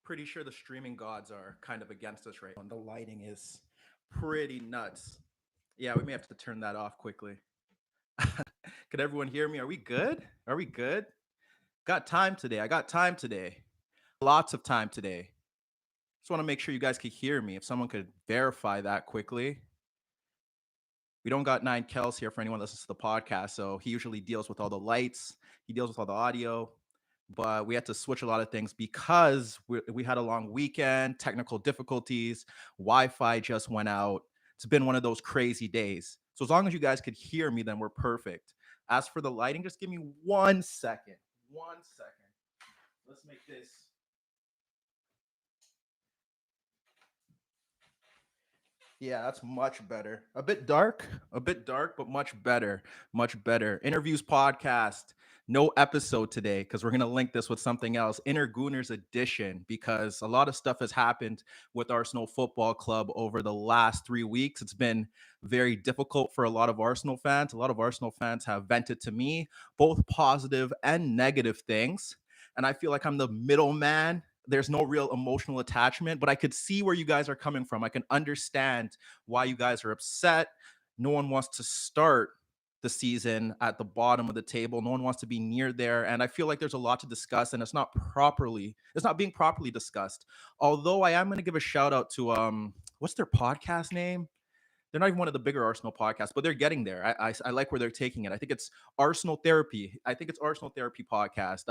Pretty sure the streaming gods are kind of against us right now. And the lighting is pretty nuts. Yeah, we may have to turn that off quickly. Could everyone hear me? Are we good? Are we good? Got time today. I got time today. Lots of time today. Just want to make sure you guys could hear me. If someone could verify that quickly. We don't got Nine Kells here for anyone that listens to the podcast. So he usually deals with all the lights, he deals with all the audio. But we had to switch a lot of things because we had a long weekend, technical difficulties, Wi-Fi just went out. It's been one of those crazy days. So as long as you guys could hear me, then we're perfect. As for the lighting, just give me 1 second. 1 second. Let's make this. Yeah, that's much better. A bit dark, but much better. Much better. InnerViews Podcast. No episode today because we're going to link this with something else. InnerGooners Edition, because a lot of stuff has happened with Arsenal Football Club over the last 3 weeks. It's been very difficult for a lot of Arsenal fans. A lot of Arsenal fans have vented to me both positive and negative things. And I feel like I'm the middleman. There's no real emotional attachment, but I could see where you guys are coming from. I can understand why you guys are upset. No one wants to start the season at the bottom of the table. No one wants to be near there. And I feel like there's a lot to discuss and it's not being properly discussed. Although I am going to give a shout out to what's their podcast name? They're not even one of the bigger Arsenal podcasts, but they're getting there. I like where they're taking it. I think it's Arsenal Therapy. I think it's Arsenal Therapy podcast.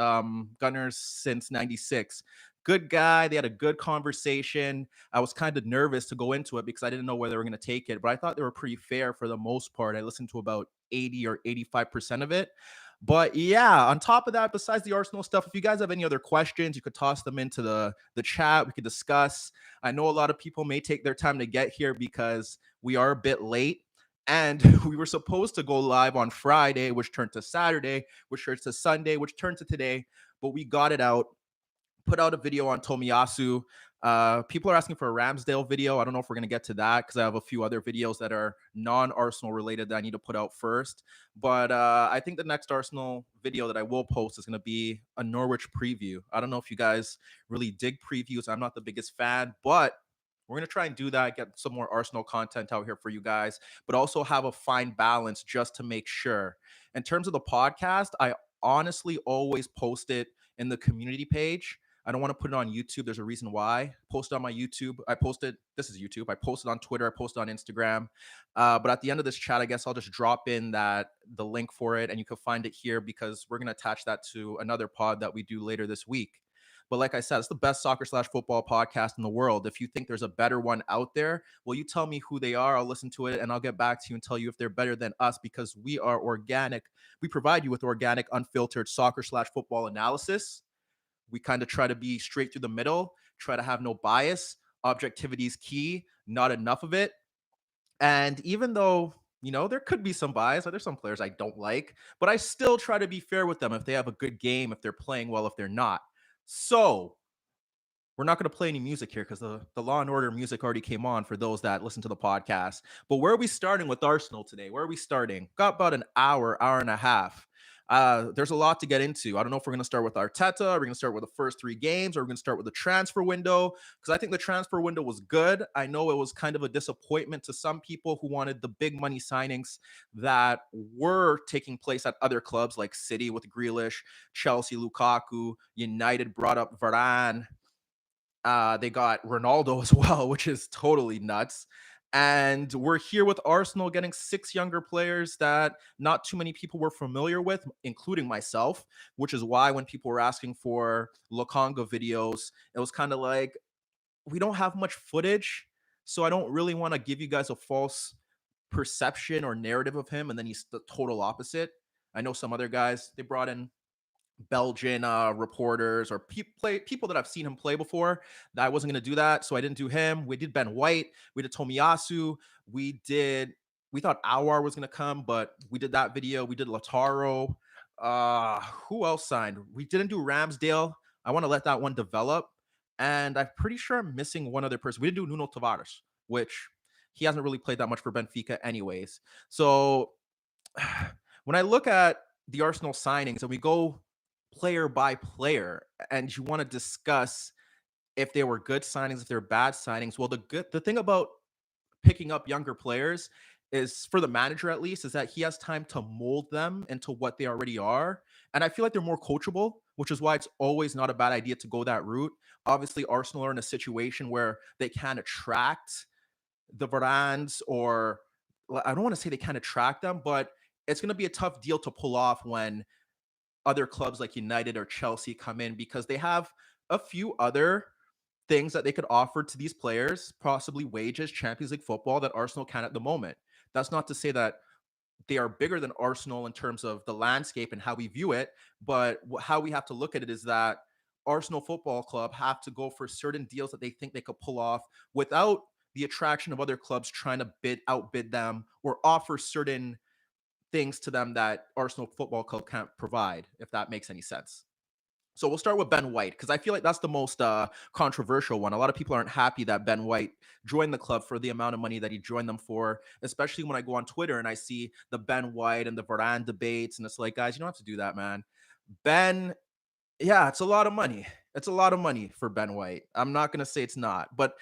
Gunners since '96. Good guy. They had a good conversation. I was kind of nervous to go into it because I didn't know where they were going to take it, but I thought they were pretty fair for the most part. I listened to about 80 or 85% of it. But yeah, on top of that, besides the Arsenal stuff, if you guys have any other questions, you could toss them into the chat. We could discuss. I know a lot of people may take their time to get here because we are a bit late. And we were supposed to go live on Friday, which turned to Saturday, which turned to Sunday, which turned to today. But we got it out, put out a video on Tomiyasu. People are asking for a Ramsdale video. I don't know if we're going to get to that because I have a few other videos that are non-Arsenal related that I need to put out first. But I think the next Arsenal video that I will post is going to be a Norwich preview. I don't know if you guys really dig previews. I'm not the biggest fan, but we're going to try and do that, get some more Arsenal content out here for you guys, but also have a fine balance just to make sure. In terms of the podcast, I honestly always post it in the community page. I don't want to put it on YouTube. There's a reason why. Post it on my YouTube. This is YouTube. I posted on Twitter. I posted on Instagram. But at the end of this chat, I guess I'll just drop in the link for it and you can find it here because we're going to attach that to another pod that we do later this week. But like I said, it's the best soccer/football podcast in the world. If you think there's a better one out there, well, you tell me who they are. I'll listen to it and I'll get back to you and tell you if they're better than us because we are organic. We provide you with organic, unfiltered soccer/football analysis. We kind of try to be straight through the middle, try to have no bias. Objectivity is key, not enough of it. And even though, there could be some bias, there's some players I don't like, but I still try to be fair with them if they have a good game, if they're playing well, if they're not. So we're not going to play any music here because the Law and Order music already came on for those that listen to the podcast. But where are we starting with Arsenal today? Where are we starting? Got about an hour and a half. There's a lot to get into. I don't know if we're going to start with Arteta. We're going to start with the first 3 games, or we're going to start with the transfer window because I think the transfer window was good. I know it was kind of a disappointment to some people who wanted the big money signings that were taking place at other clubs like City with Grealish, Chelsea, Lukaku, United brought up Varane. They got Ronaldo as well, which is totally nuts. And we're here with Arsenal getting 6 younger players that not too many people were familiar with, including myself, which is why when people were asking for Lokonga videos, it was kind of like, we don't have much footage, so I don't really want to give you guys a false perception or narrative of him, and then he's the total opposite. I know some other guys, they brought in Belgian reporters or people that I've seen him play before. That I wasn't going to do that, so I didn't do him. We did Ben White, we did Tomiyasu, we thought Awar was going to come, but we did that video. We did Lautaro. Who else signed? We didn't do Ramsdale. I want to let that one develop, and I'm pretty sure I'm missing one other person. We didn't do Nuno Tavares, which he hasn't really played that much for Benfica anyways. So when I look at the Arsenal signings and we go player by player and you want to discuss if they were good signings, if they're bad signings. Well, the thing about picking up younger players is, for the manager at least, is that he has time to mold them into what they already are. And I feel like they're more coachable, which is why it's always not a bad idea to go that route. Obviously, Arsenal are in a situation where they can attract the Varans, or I don't want to say they can attract them, but it's going to be a tough deal to pull off when other clubs like United or Chelsea come in, because they have a few other things that they could offer to these players, possibly wages, Champions League football, that Arsenal can at the moment. That's not to say that they are bigger than Arsenal in terms of the landscape and how we view it, but how we have to look at it is that Arsenal Football Club have to go for certain deals that they think they could pull off without the attraction of other clubs trying to outbid them or offer certain things to them that Arsenal Football Club can't provide, if that makes any sense. So we'll start with Ben White, because I feel like that's the most controversial one. A lot of people aren't happy that Ben White joined the club for the amount of money that he joined them for, especially when I go on Twitter and I see the Ben White and the Varane debates. And it's like, guys, you don't have to do that, man. Ben, yeah, it's a lot of money. It's a lot of money for Ben White. I'm not going to say it's not. But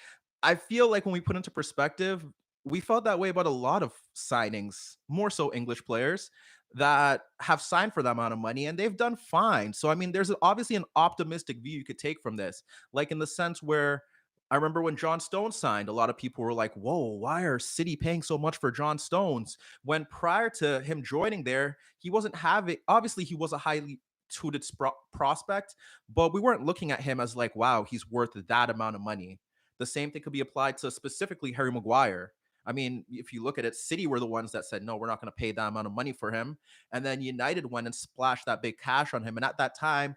I feel like when we put into perspective, we felt that way about a lot of signings, more so English players that have signed for that amount of money, and they've done fine. So, I mean, there's obviously an optimistic view you could take from this, like in the sense where I remember when John Stones signed, a lot of people were like, whoa, why are City paying so much for John Stones? When prior to him joining there, he wasn't having, obviously, he was a highly touted prospect, but we weren't looking at him as like, wow, he's worth that amount of money. The same thing could be applied to specifically Harry Maguire. I mean, if you look at it, City were the ones that said, no, we're not going to pay that amount of money for him. And then United went and splashed that big cash on him. And at that time,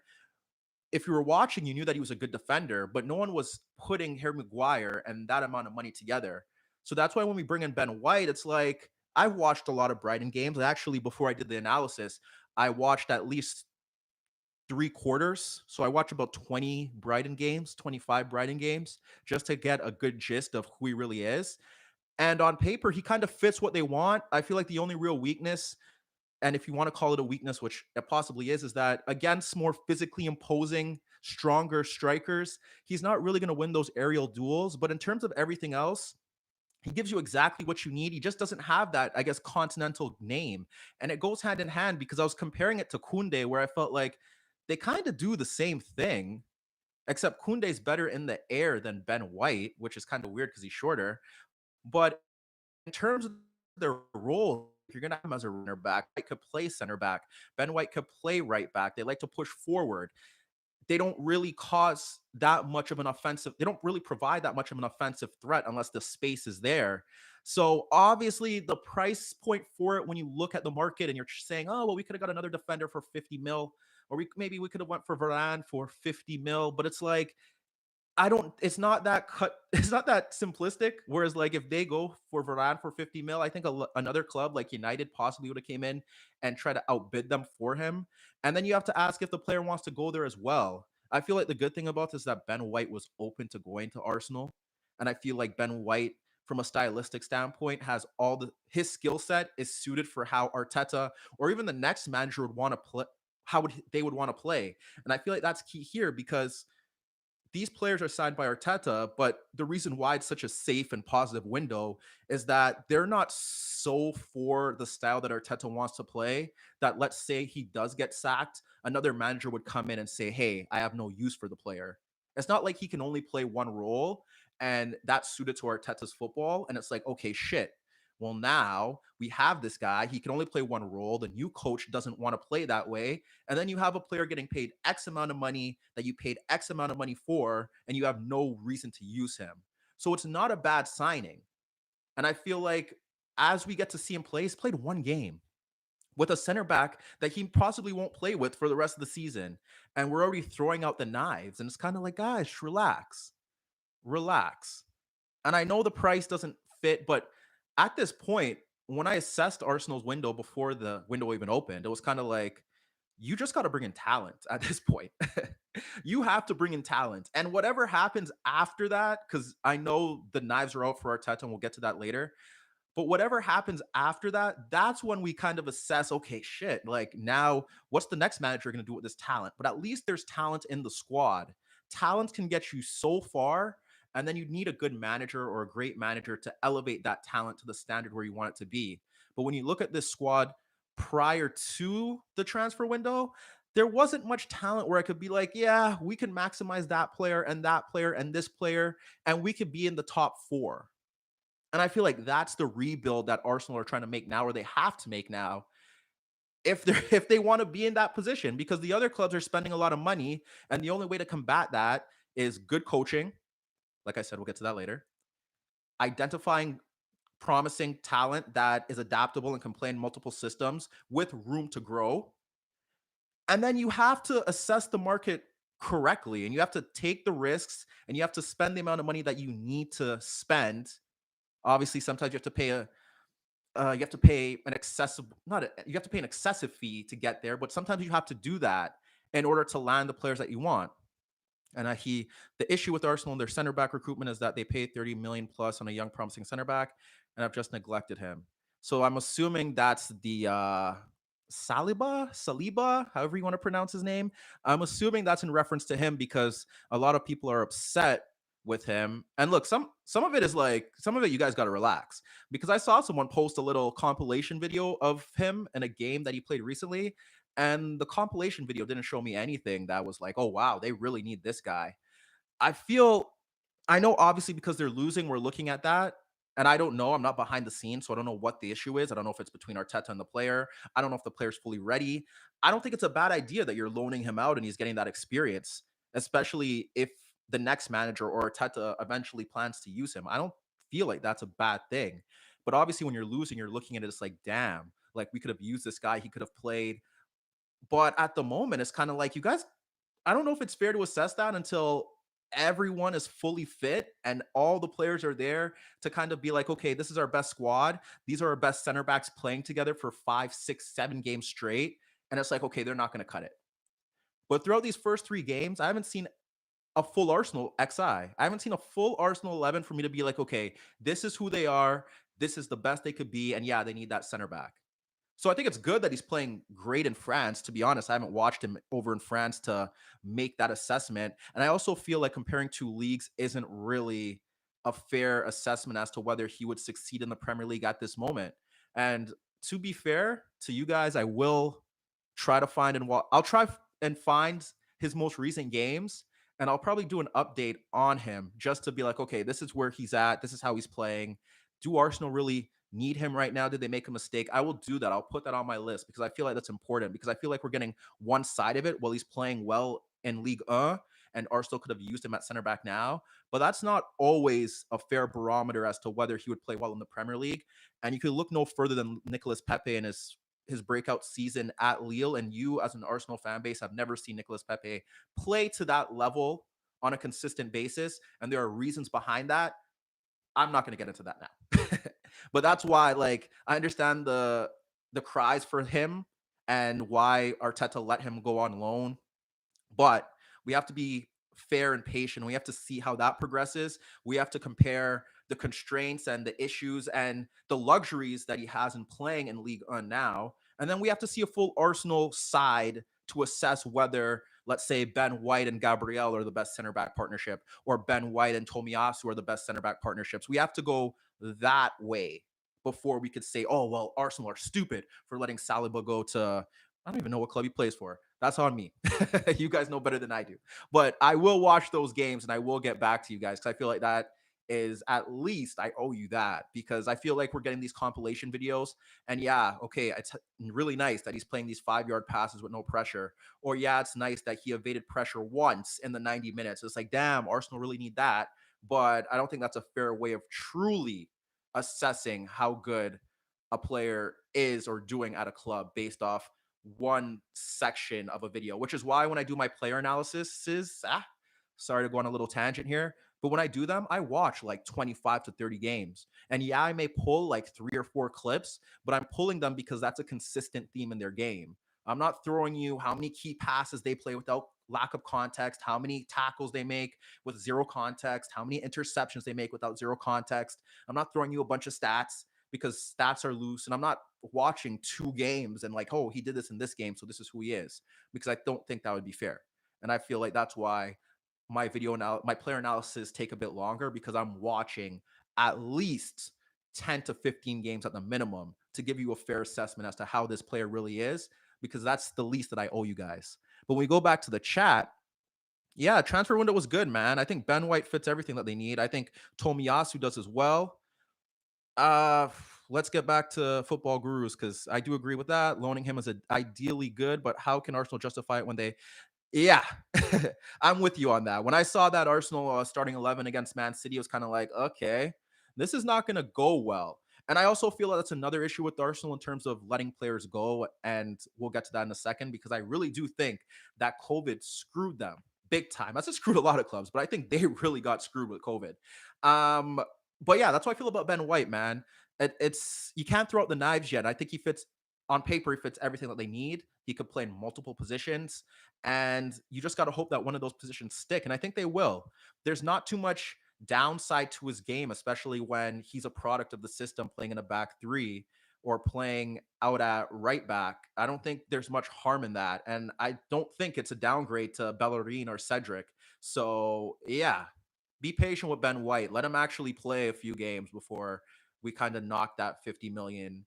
if you were watching, you knew that he was a good defender, but no one was putting Harry Maguire and that amount of money together. So that's why when we bring in Ben White, it's like, I've watched a lot of Brighton games. Actually, before I did the analysis, I watched at least 3 quarters. So I watch about 20 Brighton games, 25 Brighton games, just to get a good gist of who he really is. And on paper, he kind of fits what they want. I feel like the only real weakness, and if you want to call it a weakness, which it possibly is that against more physically imposing, stronger strikers, he's not really going to win those aerial duels. But in terms of everything else, he gives you exactly what you need. He just doesn't have that, I guess, continental name. And it goes hand in hand, because I was comparing it to Kunde, where I felt like they kind of do the same thing, except Kunde's better in the air than Ben White, which is kind of weird because he's shorter. But in terms of their role, if you're going to have him as a runner back, White could play center back. Ben White could play right back. They like to push forward. They don't really cause that much of an offensive. They don't really provide that much of an offensive threat unless the space is there. So obviously the price point for it, when you look at the market and you're saying, oh, well, we could have got another defender for 50 mil, or maybe we could have went for Varane for 50 mil, but it's like, it's not that it's not that simplistic. Whereas, like, if they go for Varane for 50 mil, I think another club like United possibly would have came in and try to outbid them for him. And then you have to ask if the player wants to go there as well. I feel like the good thing about this is that Ben White was open to going to Arsenal. And I feel like Ben White, from a stylistic standpoint, has his skill set is suited for how Arteta or even the next manager would want to play, they would want to play. And I feel like that's key here, because these players are signed by Arteta, but the reason why it's such a safe and positive window is that they're not so for the style that Arteta wants to play, that let's say he does get sacked, another manager would come in and say, hey, I have no use for the player. It's not like he can only play one role and that's suited to Arteta's football. And it's like, okay, shit. Well, now we have this guy. He can only play one role. The new coach doesn't want to play that way. And then you have a player getting paid X amount of money that you paid X amount of money for, and you have no reason to use him. So it's not a bad signing. And I feel like as we get to see him play, he's played one game with a center back that he possibly won't play with for the rest of the season. And we're already throwing out the knives. And it's kind of like, guys, relax, relax. And I know the price doesn't fit, but at this point, when I assessed Arsenal's window before the window even opened, it was kind of like, you just got to bring in talent at this point. You have to bring in talent. And whatever happens after that, because I know the knives are out for Arteta, and we'll get to that later. But whatever happens after that, that's when we kind of assess, okay, shit, like now, what's the next manager going to do with this talent? But at least there's talent in the squad talents can get you so far, and then you need a good manager or a great manager to elevate that talent to the standard where you want it to be. But when you look at this squad prior to the transfer window, there wasn't much talent where I could be like, yeah, we can maximize that player and this player, and we could be in the top four. And I feel like that's the rebuild that Arsenal are trying to make now, or they have to make now, if they want to be in that position, because the other clubs are spending a lot of money, and the only way to combat that is good coaching. Like I said, we'll get to that later. Identifying promising talent that is adaptable and can play in multiple systems with room to grow. And then you have to assess the market correctly, and you have to take the risks, and you have to spend the amount of money that you need to spend. Obviously, sometimes you have to pay an excessive not a, you have to pay an excessive fee to get there, but sometimes you have to do that in order to land the players that you want. And the issue with Arsenal and their center back recruitment is that they paid 30 million plus on a young promising center back, and I've just neglected him. So I'm assuming that's the Saliba, however you want to pronounce his name. I'm assuming that's in reference to him because a lot of people are upset with him. And look, some of it is like, some of it you guys got to relax, because I saw someone post a little compilation video of him in a game that he played recently, and the compilation video didn't show me anything that was like, oh wow, they really need this guy. I feel, I know obviously because they're losing, we're looking at that. And I don't know. I'm not behind the scenes, so I don't know what the issue is. I don't know if it's between Arteta and the player. I don't know if the player's fully ready. I don't think it's a bad idea that you're loaning him out and he's getting that experience, especially if the next manager or Arteta eventually plans to use him. I don't feel like that's a bad thing. But obviously, when you're losing, you're looking at it, it's like, damn, like we could have used this guy. He could have played. But at the moment, it's kind of like, you guys, I don't know if it's fair to assess that until everyone is fully fit and all the players are there to kind of be like, okay, this is our best squad. These are our best center backs playing together for 5, 6, 7 games straight. And it's like, okay, they're not going to cut it. But throughout these first 3 games, I haven't seen a full Arsenal XI. I haven't seen a full Arsenal 11 for me to be like, okay, this is who they are. This is the best they could be. And yeah, they need that center back. So I think it's good that he's playing great in France. To be honest, I haven't watched him over in France to make that assessment. And I also feel like comparing two leagues isn't really a fair assessment as to whether he would succeed in the Premier League at this moment. And to be fair to you guys, I will try to find I'll try and find his most recent games, and I'll probably do an update on him just to be like, okay, this is where he's at. This is how he's playing. Do Arsenal really need him right now? Did they make a mistake? I will do that. I'll put that on my list because I feel like that's important, because I feel like we're getting one side of it while he's playing well in Ligue 1, and Arsenal could have used him at center back now. But that's not always a fair barometer as to whether he would play well in the Premier League. And you could look no further than Nicolas Pepe and his breakout season at Lille. And you, as an Arsenal fan base, have never seen Nicolas Pepe play to that level on a consistent basis. And there are reasons behind that. I'm not going to get into that now. But that's why, like, I understand the cries for him and why Arteta let him go on loan. But we have to be fair and patient. We have to see how that progresses. We have to compare the constraints and the issues and the luxuries that he has in playing in League One now. And then we have to see a full Arsenal side to assess whether, let's say, Ben White and Gabriel are the best center back partnership, or Ben White and Tomiyasu are the best center back partnerships. We have to go that way before we could say, oh, well, Arsenal are stupid for letting Saliba go to, I don't even know what club he plays for. That's on me. You guys know better than I do. But I will watch those games and I will get back to you guys, because I feel like that is, at least I owe you that, because I feel like we're getting these compilation videos. And yeah, okay, it's really nice that he's playing these 5-yard passes with no pressure. Or yeah, it's nice that he evaded pressure once in the 90 minutes. It's like, damn, Arsenal really need that. But I don't think that's a fair way of truly assessing how good a player is or doing at a club based off one section of a video, which is why when I do my player analysis, sorry to go on a little tangent here, but when I do them, I watch like 25 to 30 games. And yeah, I may pull like 3 or 4 clips, but I'm pulling them because that's a consistent theme in their game. I'm not throwing you how many key passes they play without lack of context, how many tackles they make with zero context, how many interceptions they make without zero context. I'm not throwing you a bunch of stats because stats are loose, and I'm not watching 2 games and like, oh, he did this in this game, so this is who he is, because I don't think that would be fair. And I feel like that's why my player analysis take a bit longer because I'm watching at least 10 to 15 games at the minimum to give you a fair assessment as to how this player really is, because that's the least that I owe you guys. But when we go back to the chat, yeah, transfer window was good, man. I think Ben White fits everything that they need. I think Tomiyasu does as well. Uh, let's get back to football gurus because I do agree with that. Loaning him is ideally good, but how can Arsenal justify it when they yeah, I'm with you on that. When I saw that Arsenal starting 11 against Man City, it was kind of like, okay, this is not going to go well. And I also feel that that's another issue with Arsenal in terms of letting players go. And we'll get to that in a second because I really do think that COVID screwed them big time. That's just screwed a lot of clubs, but I think they really got screwed with COVID. Um, but yeah, that's what I feel about Ben White, man. It's you can't throw out the knives yet. I think he fits on paper, he fits everything that they need. He could play in multiple positions and you just got to hope that one of those positions stick. And I think they will. There's not too much downside to his game, especially when he's a product of the system playing in a back three or playing out at right back. I don't think there's much harm in that. And I don't think it's a downgrade to Bellerin or Cedric. So, yeah, be patient with Ben White. Let him actually play a few games before we kind of knock that 50 million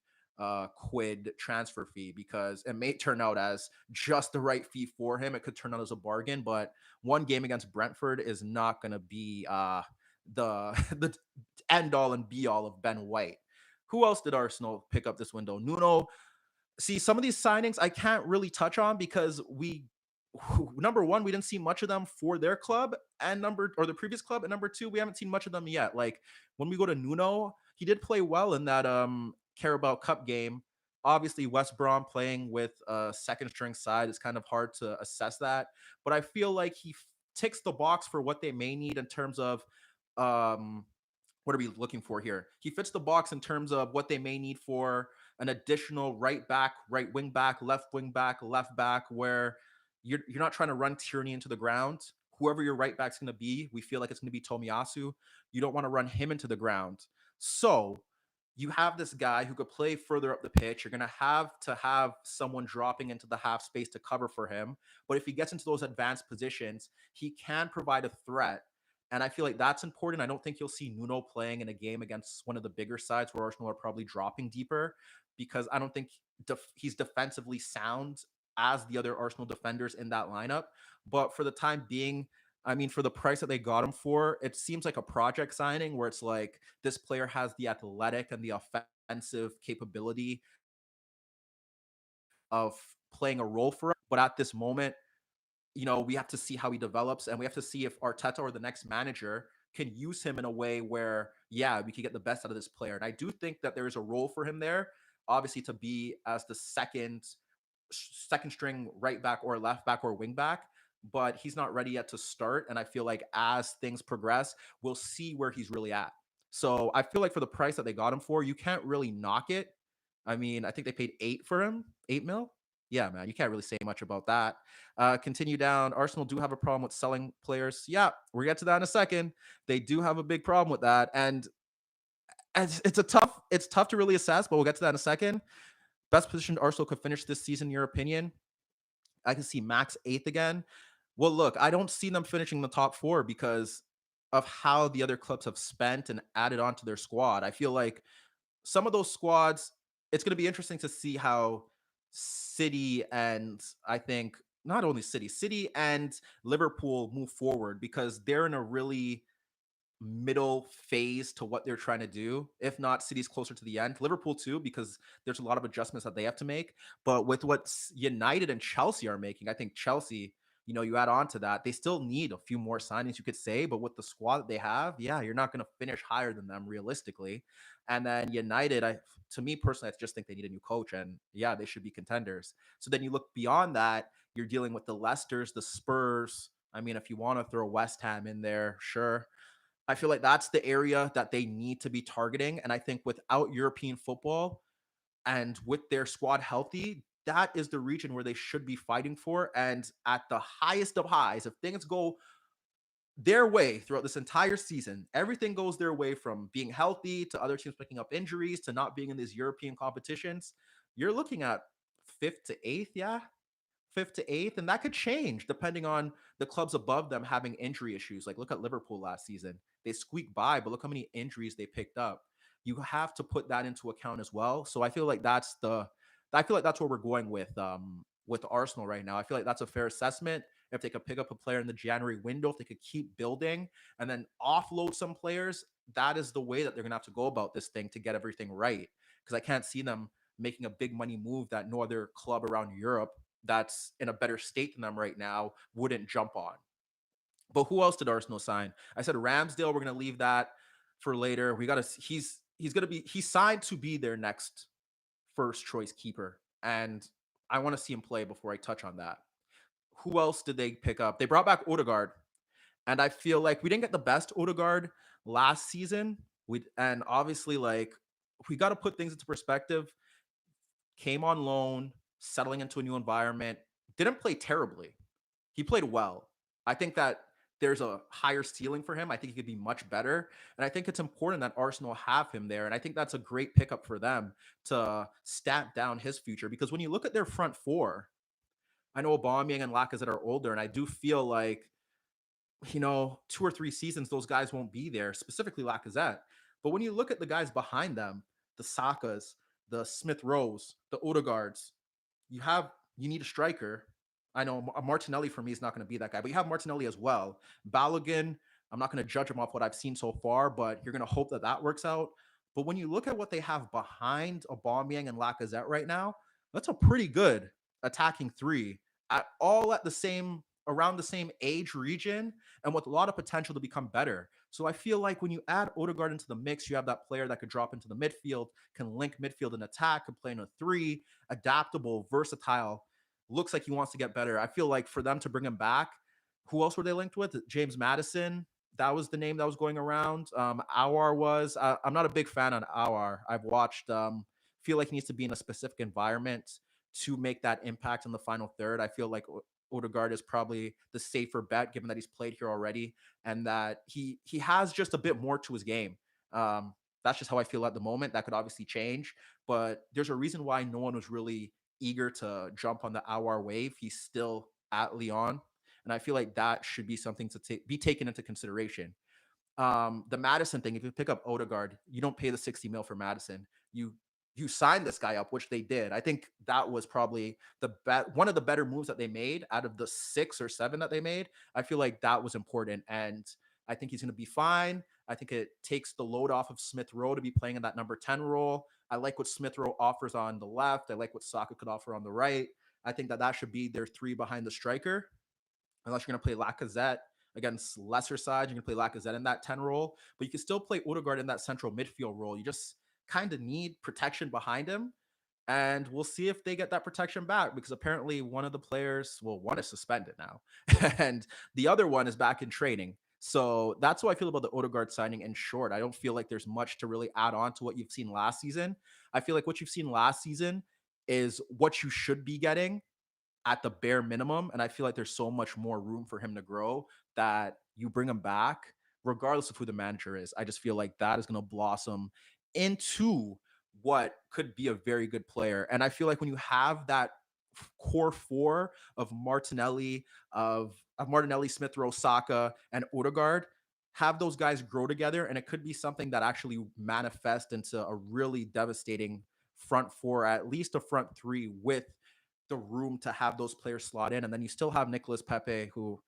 quid transfer fee, because it may turn out as just the right fee for him. It could turn out as a bargain, but one game against Brentford is not going to be the the end all and be all of Ben White. Who else did Arsenal pick up this window? Nuno. See, some of these signings I can't really touch on because number one, we didn't see much of them for their club and the previous club, and number two, we haven't seen much of them yet. Like when we go to Nuno, he did play well in that Carabao Cup game. Obviously, West Brom playing with a second string side is kind of hard to assess that, but I feel like he ticks the box for what they may need in terms of um what are we looking for here? He fits the box in terms of what they may need for an additional right back, right wing back, left back, where you're not trying to run Tierney into the ground. Whoever your right back's going to be, we feel like it's going to be Tomiyasu. You don't want to run him into the ground. So you have this guy who could play further up the pitch. You're going to have someone dropping into the half space to cover for him. But if he gets into those advanced positions, he can provide a threat. And I feel like that's important. I don't think you'll see Nuno playing in a game against one of the bigger sides where Arsenal are probably dropping deeper, because I don't think he's defensively sound as the other Arsenal defenders in that lineup. But for the time being, I mean, for the price that they got him for, it seems like a project signing where it's like this player has the athletic and the offensive capability of playing a role for us. But at this moment, we have to see how he develops, and we have to see if Arteta or the next manager can use him in a way where, yeah, we can get the best out of this player. And I do think that there is a role for him there, obviously, to be as the second string right back or left back or wing back, but he's not ready yet to start. And I feel like as things progress, we'll see where he's really at. So I feel like for the price that they got him for, you can't really knock it. I mean, I think they paid 8 for him, 8 mil. Yeah, man, you can't really say much about that. Continue down. Arsenal do have a problem with selling players. Yeah, we'll get to that in a second. They do have a big problem with that, and it's tough to really assess, but we'll get to that in a second. Best positioned Arsenal could finish this season, in your opinion? I can see max 8th again. Well, look, I don't see them finishing the top 4 because of how the other clubs have spent and added on to their squad. I feel like some of those squads, it's going to be interesting to see how City and I think not only City and Liverpool move forward, because they're in a really middle phase to what they're trying to do. If not, City's closer to the end. Liverpool too, because there's a lot of adjustments that they have to make. But with what United and Chelsea are making, I think Chelsea, you add on to that, they still need a few more signings, you could say. But with the squad that they have, yeah, you're not going to finish higher than them realistically. And then United, to me personally, I just think they need a new coach, and yeah, they should be contenders. So then you look beyond that, you're dealing with the Leicesters, the Spurs. I mean, if you want to throw West Ham in there, sure. I feel like that's the area that they need to be targeting. And I think without European football and with their squad healthy, that is the region where they should be fighting for. And at the highest of highs, if things go their way throughout this entire season, everything goes their way from being healthy to other teams picking up injuries to not being in these European competitions, you're looking at 5th to 8th, yeah. fifth to eighth, and that could change depending on the clubs above them having injury issues. Like look at Liverpool last season. They squeaked by, but look how many injuries they picked up. You have to put that into account as well. So I feel like that's where we're going with Arsenal right now. I feel like that's a fair assessment. If they could pick up a player in the January window, if they could keep building and then offload some players, that is the way that they're gonna have to go about this thing to get everything right. Because I can't see them making a big money move that no other club around Europe that's in a better state than them right now wouldn't jump on. But who else did Arsenal sign? I said Ramsdale. We're gonna leave that for later. We gotta. He's signed to be their next first choice keeper, and I want to see him play before I touch on that. Who else did they pick up? They brought back Odegaard, and I feel like we didn't get the best Odegaard last season. And obviously like we got to put things into perspective. Came on loan, settling into a new environment, didn't play terribly. He played well. I think that there's a higher ceiling for him. I think he could be much better. And I think it's important that Arsenal have him there. And I think that's a great pickup for them to stamp down his future. Because when you look at their front four, I know Aubameyang and Lacazette are older, and I do feel like, 2 or 3 seasons, those guys won't be there, specifically Lacazette. But when you look at the guys behind them, the Sakas, the Smith Rowes, the Odegaards, you need a striker. I know Martinelli for me is not going to be that guy, but you have Martinelli as well. Balogun, I'm not going to judge him off what I've seen so far, but you're going to hope that that works out. But when you look at what they have behind Aubameyang and Lacazette right now, that's a pretty good attacking three at the same around the same age region and with a lot of potential to become better. So I feel like when you add Odegaard into the mix, you have that player that could drop into the midfield, can link midfield and attack, can play in a three, adaptable, versatile, looks like he wants to get better. I feel like for them to bring him back, who else were they linked with? James Madison. That was the name that was going around. Awar was. I'm not a big fan on Awar. I've watched. Feel like he needs to be in a specific environment to make that impact in the final third. I feel like Odegaard is probably the safer bet, given that he's played here already and that he has just a bit more to his game. That's just how I feel at the moment. That could obviously change, but there's a reason why no one was really eager to jump on the Awar wave. He's still at Lyon, and I feel like that should be something to be taken into consideration. The Madison thing, if you pick up Odegaard, you don't pay the 60 mil for Madison. You sign this guy up, which they did. I think that was probably one of the better moves that they made out of the 6 or 7 that they made. I feel like that was important, and I think he's going to be fine. I think it takes the load off of Smith Rowe to be playing in that number 10 role. I like what Smith Rowe offers on the left. I like what Saka could offer on the right. I think that should be their three behind the striker, unless you're going to play Lacazette against lesser sides. You can play Lacazette in that 10 role, but you can still play Odegaard in that central midfield role. You just kind of need protection behind him. And we'll see if they get that protection back because apparently one of the players, well, one is suspended now, and the other one is back in training. So that's how I feel about the Odegaard signing. In short, I don't feel like there's much to really add on to what you've seen last season. I feel like what you've seen last season is what you should be getting at the bare minimum. And I feel like there's so much more room for him to grow that you bring him back, regardless of who the manager is. I just feel like that is going to blossom into what could be a very good player. And I feel like when you have that core four of Martinelli, Smith Rowe, Saka, and Odegaard, have those guys grow together, and it could be something that actually manifests into a really devastating front four, at least a front three with the room to have those players slot in. And then you still have Nicolas Pepe, who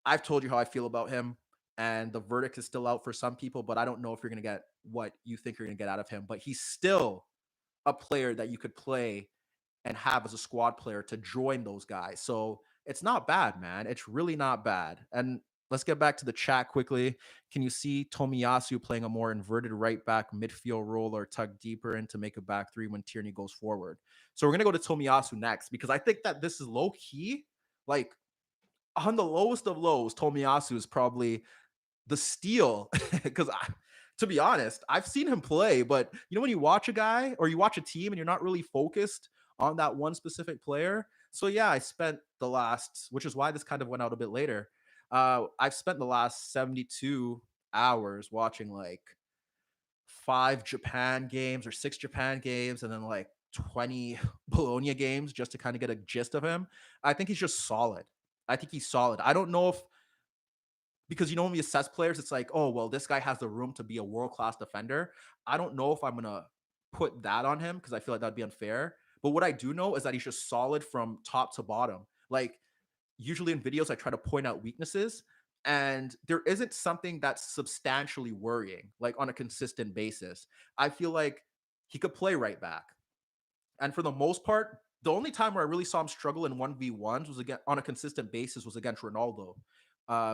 I've told you how I feel about him, and the verdict is still out for some people, but I don't know if you're going to get what you think you're going to get out of him. But he's still a player that you could play and have as a squad player to join those guys. So it's not bad, man. It's really not bad. And let's get back to the chat quickly. Can you see Tomiyasu playing a more inverted right back midfield role or tuck deeper in to make a back three when Tierney goes forward? So we're going to go to Tomiyasu next because I think that this is low key, like on the lowest of lows. Tomiyasu is probably the steal because to be honest, I've seen him play, but when you watch a guy or you watch a team and you're not really focused on that one specific player. So yeah, I spent the last, which is why this kind of went out a bit later. I've spent the last 72 hours watching like 5 Japan games or 6 Japan games, and then like 20 Bologna games just to kind of get a gist of him. I think he's just solid. I think he's solid. I don't know if, because when we assess players, it's like, oh, well, this guy has the room to be a world class defender. I don't know if I'm going to put that on him because I feel like that'd be unfair. But what I do know is that he's just solid from top to bottom. Like, usually in videos, I try to point out weaknesses, and there isn't something that's substantially worrying, like on a consistent basis. I feel like he could play right back. And for the most part, the only time where I really saw him struggle in 1v1s was again on a consistent basis was against Ronaldo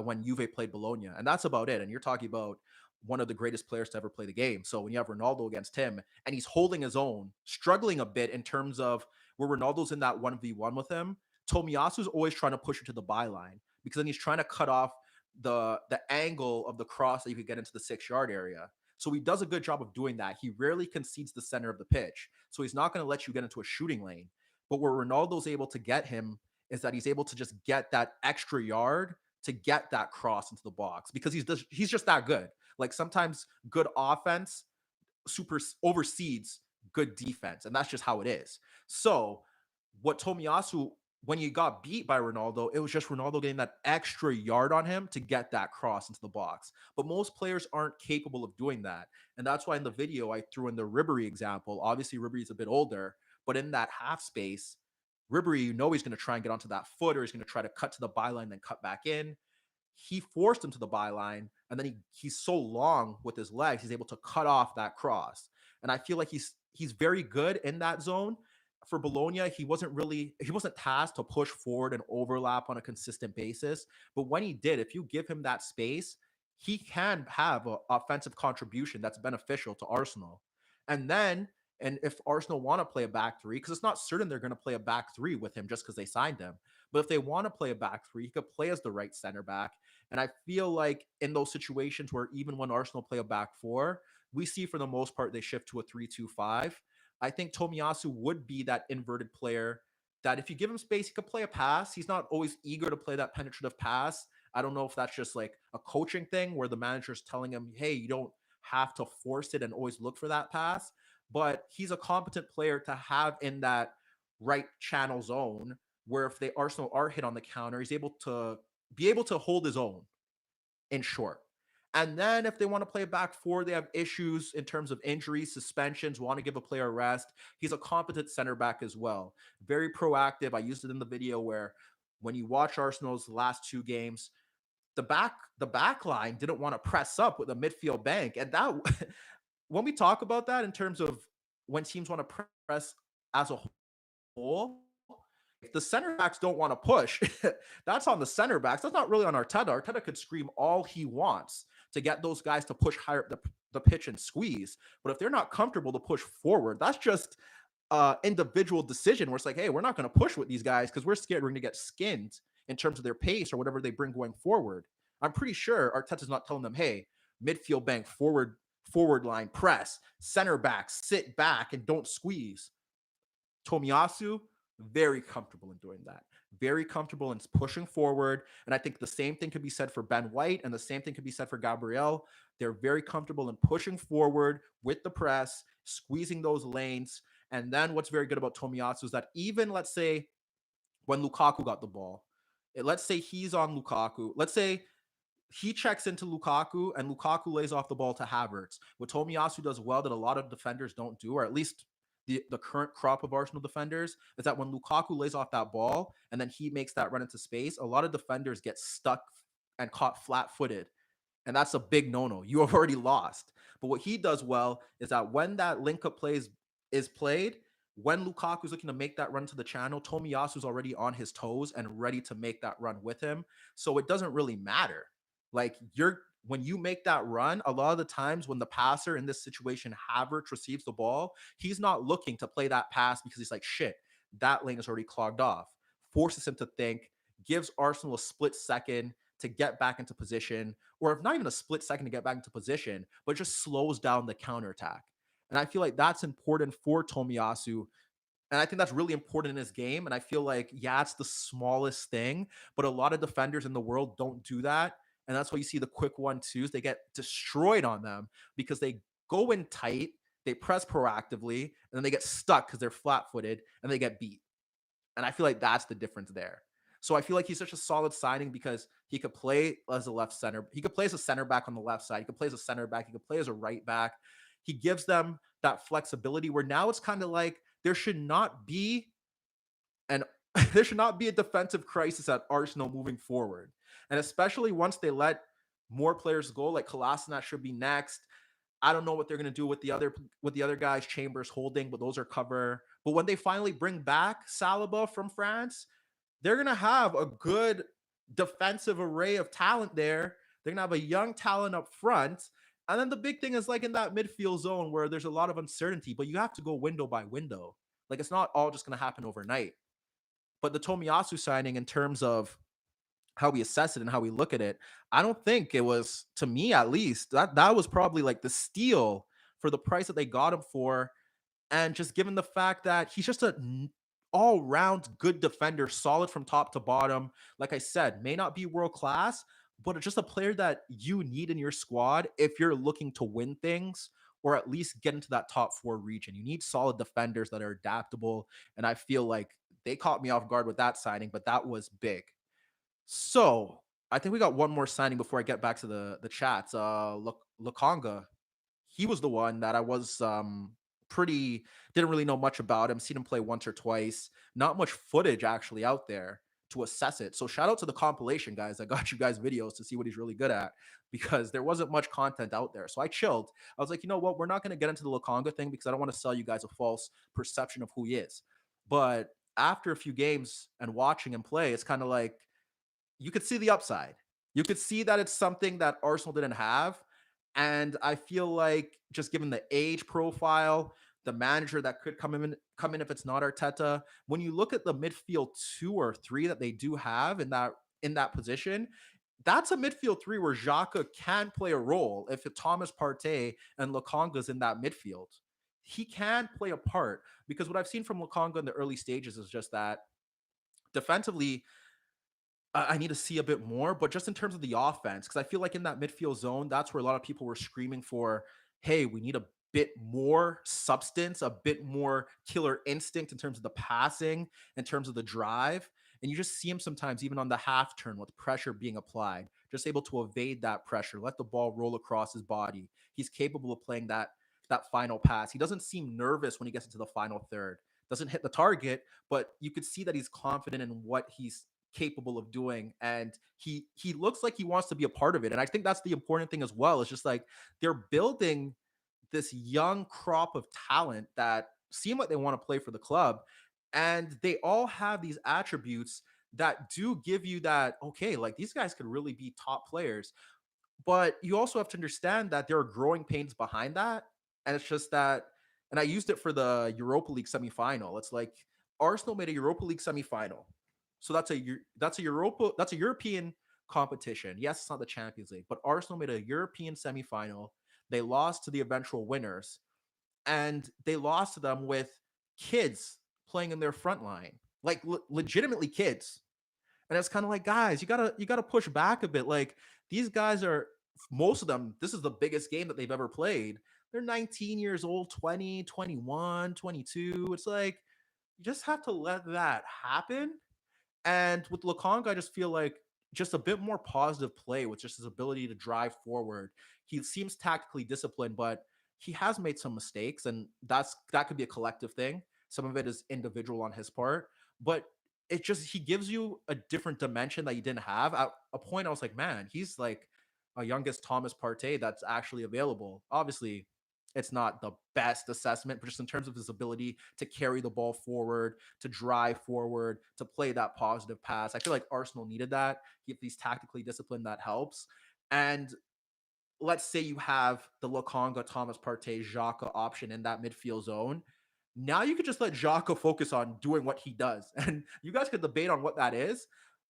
when Juve played Bologna. And that's about it. And you're talking about one of the greatest players to ever play the game. So when you have Ronaldo against him and he's holding his own, struggling a bit in terms of where Ronaldo's in that 1v1 with him, Tomiyasu's always trying to push it to the byline because then he's trying to cut off the angle of the cross that you could get into the 6-yard area. So he does a good job of doing that. He rarely concedes the center of the pitch. So he's not going to let you get into a shooting lane. But where Ronaldo's able to get him is that he's able to just get that extra yard to get that cross into the box because he's just that good. Like sometimes good offense super overseeds good defense, and that's just how it is. So what Tomiyasu, when he got beat by Ronaldo, it was just Ronaldo getting that extra yard on him to get that cross into the box. But most players aren't capable of doing that. And that's why in the video, I threw in the Ribery example. Obviously, Ribery's a bit older, but in that half space, Ribery, he's going to try and get onto that foot, or he's going to try to cut to the byline, then cut back in. He forced him to the byline, and then he's so long with his legs, he's able to cut off that cross. And I feel like he's very good in that zone. For Bologna, he wasn't tasked to push forward and overlap on a consistent basis. But when he did, if you give him that space, he can have an offensive contribution that's beneficial to Arsenal. And if Arsenal want to play a back three, because it's not certain they're going to play a back three with him just because they signed him. But if they want to play a back three, he could play as the right center back. And I feel like in those situations where even when Arsenal play a back four, we see for the most part they shift to a 3-2-5. I think Tomiyasu would be that inverted player that if you give him space, he could play a pass. He's not always eager to play that penetrative pass. I don't know if that's just like a coaching thing where the manager's telling him, hey, you don't have to force it and always look for that pass. But he's a competent player to have in that right channel zone where if the Arsenal are hit on the counter, he's able to hold his own in short. And then if they want to play back four, they have issues in terms of injuries, suspensions, want to give a player a rest. He's a competent center back as well. Very proactive. I used it in the video where when you watch Arsenal's last 2 games, the back line didn't want to press up with a midfield bank. And that when we talk about that in terms of when teams want to press as a whole, if the center backs don't want to push, that's on the center backs. That's not really on Arteta. Arteta could scream all he wants to get those guys to push higher up the pitch and squeeze. But if they're not comfortable to push forward, that's just individual decision where it's like, hey, we're not going to push with these guys because we're scared we're going to get skinned in terms of their pace or whatever they bring going forward. I'm pretty sure Arteta's not telling them, hey, midfield bank, forward line press, center back, sit back and don't squeeze. Tomiyasu, very comfortable in doing that. Very comfortable in pushing forward. And I think the same thing could be said for Ben White and the same thing could be said for Gabriel. They're very comfortable in pushing forward with the press, squeezing those lanes. And then what's very good about Tomiyasu is that even, let's say, when Lukaku got the ball, let's say he's on Lukaku. Let's say he checks into Lukaku and Lukaku lays off the ball to Havertz. What Tomiyasu does well that a lot of defenders don't do, or at least the current crop of Arsenal defenders, is that when Lukaku lays off that ball and then he makes that run into space, a lot of defenders get stuck and caught flat-footed. And that's a big no-no. You have already lost. But what he does well is that when that link-up plays is played, when Lukaku's looking to make that run to the channel, Tomiyasu's already on his toes and ready to make that run with him. So it doesn't really matter. Like when you make that run, a lot of the times when the passer in this situation, Havertz, receives the ball, he's not looking to play that pass because he's like, shit, that lane is already clogged off. Forces him to think, gives Arsenal a split second to get back into position, or if not even a split second to get back into position, but just slows down the counterattack. And I feel like that's important for Tomiyasu. And I think that's really important in his game. And I feel like, yeah, it's the smallest thing, but a lot of defenders in the world don't do that. And that's why you see the quick 1-2s. They get destroyed on them because they go in tight. they press proactively, and then they get stuck because they're flat-footed and they get beat. And I feel like that's the difference there. So I feel like he's such a solid signing because he could play as a left center. He could play as a center back on the left side. He could play as a center back. He could play as a right back. He gives them that flexibility where now it's kind of like there should not be an there should not be a defensive crisis at Arsenal moving forward. And especially once they let more players go, like Kolasinac should be next. I don't know what they're going to do with the other guys, Chambers, Holding, but those are cover. But when they finally bring back Saliba from France, they're going to have a good defensive array of talent there. They're going to have a young talent up front. And then the big thing is like in that midfield zone where there's a lot of uncertainty, but you have to go window by window. Like it's not all just going to happen overnight. But the Tomiyasu signing, in terms of how we assess it and how we look at it, I don't think it was, to me at least, that was probably like the steal for the price that they got him for. And just given the fact that he's just a all-round good defender, solid from top to bottom. Like I said, may not be world class, but it's just a player that you need in your squad if you're looking to win things or at least get into that top four region. You need solid defenders that are adaptable. And I feel like they caught me off guard with that signing, but that was big. So I think we got one more signing before I get back to the chats. Lokonga, he was the one that I was pretty didn't really know much about him. Seen him play once or twice. Not much footage actually out there to assess it. So shout out to the compilation guys. I got you guys videos to see what he's really good at because there wasn't much content out there. So I chilled. I was like, you know what? We're not going to get into the Lokonga thing because I don't want to sell you guys a false perception of who he is. But after a few games and watching him play, it's kind of like you could see the upside. You could see that it's something that Arsenal didn't have. And I feel like just given the age profile, the manager that could come in if it's not Arteta, when you look at the midfield 2 or 3 that they do have in that position, that's a midfield 3 where Xhaka can play a role if Thomas Partey and Lokonga's in that midfield. He can play a part because what I've seen from Lokonga in the early stages is just that defensively, I need to see a bit more, but just in terms of the offense, because I feel like in that midfield zone, that's where a lot of people were screaming for, hey, we need a bit more substance, a bit more killer instinct in terms of the passing, in terms of the drive. And you just see him sometimes, even on the half turn with pressure being applied, just able to evade that pressure, let the ball roll across his body. He's capable of playing that final pass. He doesn't seem nervous when he gets into the final third. Doesn't hit the target, but you could see that he's confident in what he's capable of doing, and he looks like he wants to be a part of it. And I think that's the important thing as well. It's just like they're building this young crop of talent that seem like they want to play for the club, and they all have these attributes that do give you that, okay, like these guys could really be top players. But you also have to understand that there are growing pains behind that. And it's just that, and I used it for the Europa League semifinal. It's like Arsenal made a Europa League semifinal. So that's a European competition. Yes, it's not the Champions League, but Arsenal made a European semifinal. They lost to the eventual winners, and they lost to them with kids playing in their front line, like legitimately kids. And it's kind of like, guys, you gotta push back a bit. Like these guys are, most of them, this is the biggest game that they've ever played. They're 19 years old, 20, 21, 22. It's like you just have to let that happen. And with Lokonga, I just feel like just a bit more positive play with just his ability to drive forward. He seems tactically disciplined, but he has made some mistakes, and that could be a collective thing. Some of it is individual on his part, but it just he gives you a different dimension that you didn't have. At a point, I was like, man, he's like a youngest Thomas Partey that's actually available. Obviously, it's not the best assessment, but just in terms of his ability to carry the ball forward, to drive forward, to play that positive pass. I feel like Arsenal needed that. If he's tactically disciplined, that helps. And let's say you have the Lokonga, Thomas Partey, Xhaka option in that midfield zone. Now you could just let Xhaka focus on doing what he does. And you guys could debate on what that is,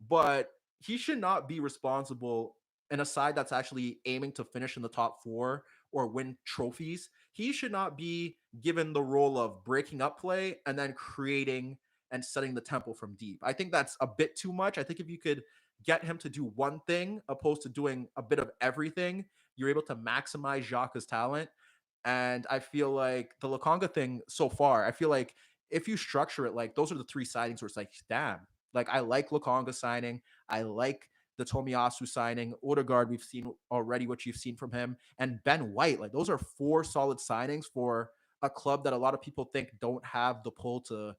but he should not be responsible in a side that's actually aiming to finish in the top 4 or win trophies. He should not be given the role of breaking up play and then creating and setting the tempo from deep. I think that's a bit too much. I think if you could get him to do one thing opposed to doing a bit of everything, you're able to maximize Xhaka's talent. And I feel like the Lokonga thing so far, I feel like if you structure it like those are the three signings where it's like, damn, like I like Lokonga signing, I like the Tomiyasu signing, Odegaard, we've seen already what you've seen from him, and Ben White. Like those are four solid signings for a club that a lot of people think don't have the pull to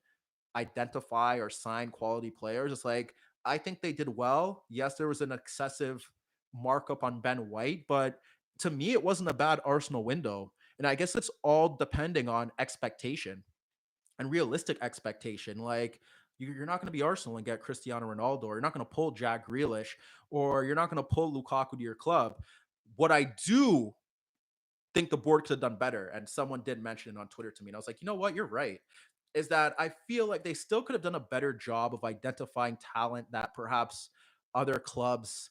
identify or sign quality players. It's like I think they did well. Yes, there was an excessive markup on Ben White, but to me, it wasn't a bad Arsenal window. And I guess it's all depending on expectation and realistic expectation. Like you're not going to be Arsenal and get Cristiano Ronaldo, or you're not going to pull Jack Grealish, or you're not going to pull Lukaku to your club. What I do think the board could have done better, and someone did mention it on Twitter to me, and I was like, you know what, you're right. Is that I feel like they still could have done a better job of identifying talent that perhaps other clubs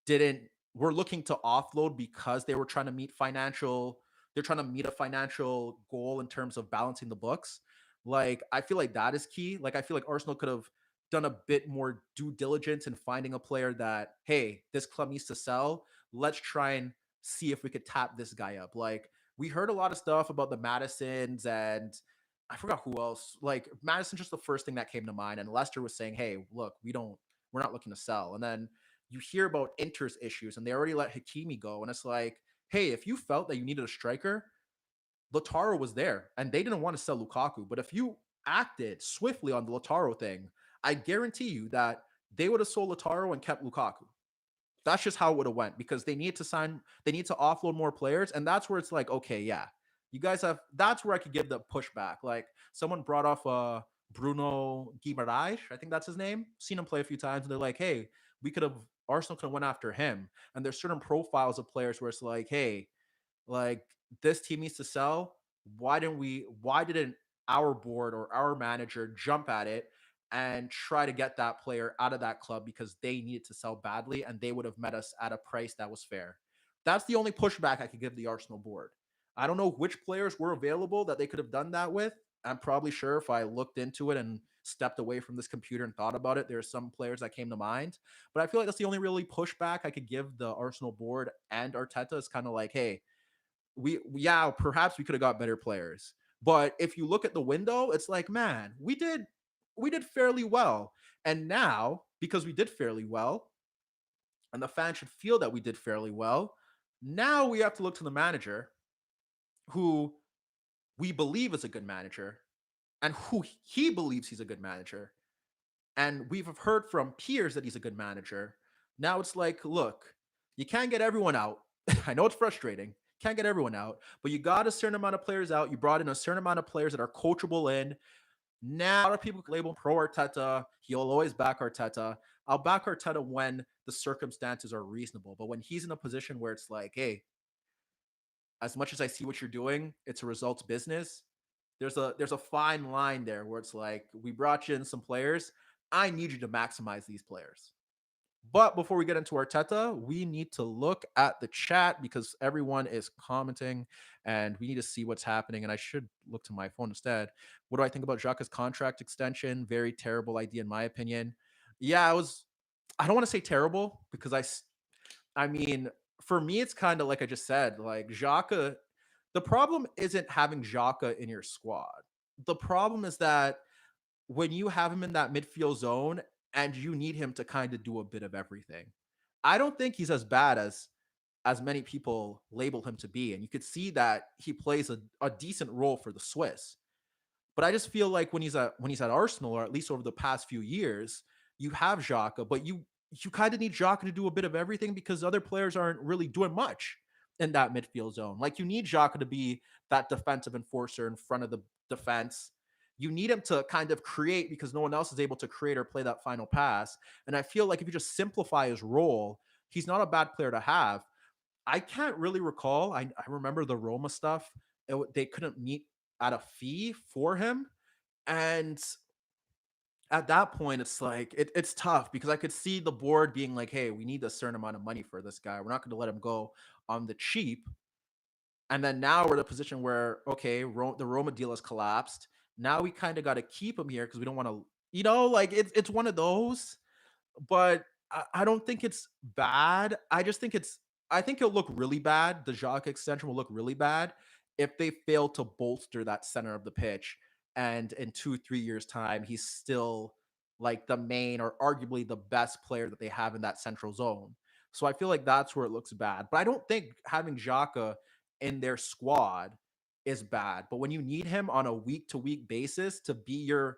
didn't were looking to offload because they were trying to meet financial they're trying to meet a financial goal in terms of balancing the books. Like I feel like that is key. Like I feel like Arsenal could have done a bit more due diligence in finding a player that, hey, this club needs to sell. Let's try and see if we could tap this guy up. Like we heard a lot of stuff about the Madisons, and I forgot who else. Like Madison, just the first thing that came to mind. And Leicester was saying, hey, look, we're not looking to sell. And then you hear about Inter's issues, and they already let Hakimi go. And it's like, hey, if you felt that you needed a striker, Lautaro was there, and they didn't want to sell Lukaku. But if you acted swiftly on the Lautaro thing, I guarantee you that they would have sold Lautaro and kept Lukaku. That's just how it would have went, because they need to offload more players. And that's where it's like, okay, yeah, you guys have, that's where I could give the pushback. Like someone brought off Bruno Guimaraes, I think that's his name. Seen him play a few times, and they're like, hey, Arsenal could have went after him. And there's certain profiles of players where it's like, hey, like this team needs to sell. Why didn't our board or our manager jump at it and try to get that player out of that club, because they needed to sell badly and they would have met us at a price that was fair. That's the only pushback I could give the Arsenal board. I don't know which players were available that they could have done that with. I'm probably sure if I looked into it and stepped away from this computer and thought about it, there's some players that came to mind. But I feel like that's the only really pushback I could give the Arsenal board and Arteta. Is kind of like, hey, yeah, perhaps we could have got better players. But if you look at the window, it's like, man, we did fairly well. And now, because we did fairly well, and the fans should feel that we did fairly well, now we have to look to the manager, who we believe is a good manager, and who he believes he's a good manager. And we've heard from peers that he's a good manager. Now it's like, look, you can't get everyone out. I know it's frustrating. Can't get everyone out, but you got a certain amount of players out. You brought in a certain amount of players that are coachable in. Now, a lot of people label him pro Arteta. He'll always back Arteta. I'll back Arteta when the circumstances are reasonable. But when he's in a position where it's like, hey, as much as I see what you're doing, it's a results business. There's a fine line there where it's like, we brought you in some players. I need you to maximize these players. But before we get into Arteta, we need to look at the chat, because everyone is commenting and we need to see what's happening. And I should look to my phone instead. What do I think about Xhaka's contract extension? Very terrible idea, in my opinion. Yeah, I don't want to say terrible, because I mean, for me, it's kind of like I just said, like Xhaka, the problem isn't having Xhaka in your squad. The problem is that when you have him in that midfield zone and you need him to kind of do a bit of everything. I don't think he's as bad as many people label him to be. And you could see that he plays a decent role for the Swiss. But I just feel like when he's at Arsenal, or at least over the past few years, you have Xhaka, but you kind of need Xhaka to do a bit of everything, because other players aren't really doing much in that midfield zone. Like you need Xhaka to be that defensive enforcer in front of the defense. You need him to kind of create, because no one else is able to create or play that final pass. And I feel like if you just simplify his role, he's not a bad player to have. I can't really recall. I remember the Roma stuff. They couldn't meet at a fee for him. And at that point, it's like it's tough, because I could see the board being like, hey, we need a certain amount of money for this guy. We're not going to let him go on the cheap. And then now we're in a position where, okay, the Roma deal has collapsed. Now we kind of got to keep him here because we don't want to, like it's one of those. But I don't think it's bad. I think it'll look really bad. The Jacques extension will look really bad if they fail to bolster that center of the pitch, and in 2, 3 years' time, he's still like the main or arguably the best player that they have in that central zone. So I feel like that's where it looks bad. But I don't think having Xhaka in their squad is bad. But when you need him on a week to week basis to be your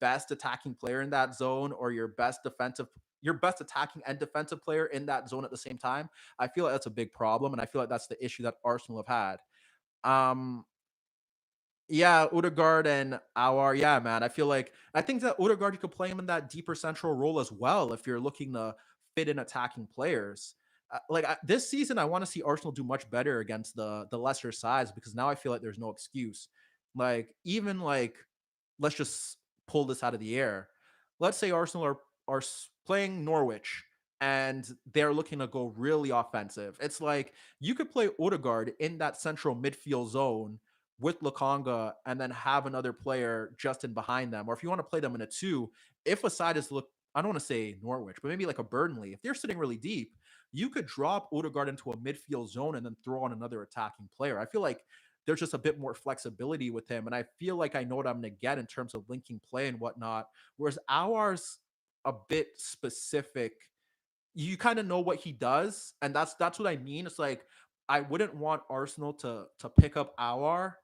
best attacking player in that zone, or your best attacking and defensive player in that zone at the same time, I feel like that's a big problem, and I feel like that's the issue that Arsenal have had. Yeah, Odegaard and Aouar. Yeah, man. I think that Odegaard, you could play him in that deeper central role as well if you're looking to fit in attacking players. This season, I want to see Arsenal do much better against the lesser sides, because now I feel like there's no excuse. Let's just pull this out of the air. Let's say Arsenal are playing Norwich and they're looking to go really offensive. It's like you could play Odegaard in that central midfield zone with Lokonga, and then have another player just in behind them. Or if you want to play them in a two, if a side is I don't want to say Norwich, but maybe like a Burnley, if they're sitting really deep, you could drop Odegaard into a midfield zone and then throw on another attacking player. I feel like there's just a bit more flexibility with him, and I feel like I know what I'm going to get in terms of linking play and whatnot. Whereas ours a bit specific. You kind of know what he does, and that's what I mean. It's like I wouldn't want Arsenal to pick up Aouar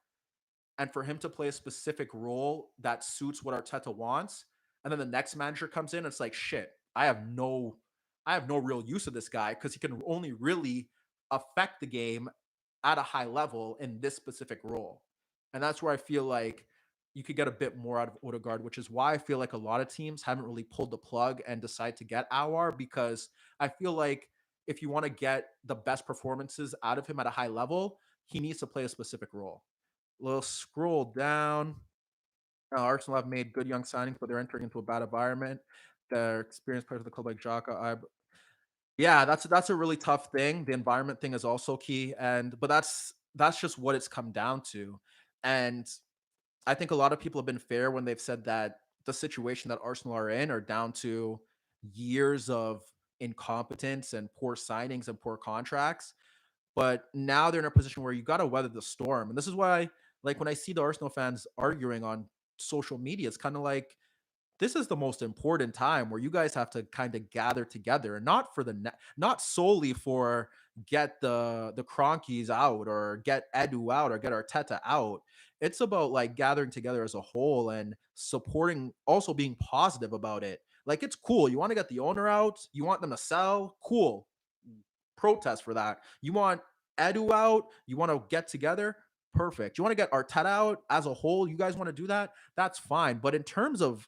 and for him to play a specific role that suits what Arteta wants, and then the next manager comes in, it's like shit. I have no real use of this guy because he can only really affect the game at a high level in this specific role. And that's where I feel like you could get a bit more out of Odegaard, which is why I feel like a lot of teams haven't really pulled the plug and decide to get Aouar, because I feel like if you want to get the best performances out of him at a high level, he needs to play a specific role. Little scroll down. Arsenal have made good young signings, but they're entering into a bad environment. Their experienced players of the club like Xhaka. Yeah, that's a really tough thing. The environment thing is also key, and but that's just what it's come down to. And I think a lot of people have been fair when they've said that the situation that Arsenal are in are down to years of incompetence and poor signings and poor contracts. But now they're in a position where you got to weather the storm. And this is why, like, when I see the Arsenal fans arguing on social media, it's kind of like this is the most important time where you guys have to kind of gather together, and not for not solely for get the Cronkies out or get Edu out or get Arteta out. It's about like gathering together as a whole and supporting, also being positive about it. Like, it's cool. You want to get the owner out, you want them to sell, cool. Protest for that. You want Edu out, you want to get together, perfect. You want to get Arteta out as a whole, you guys want to do that, that's fine. But in terms of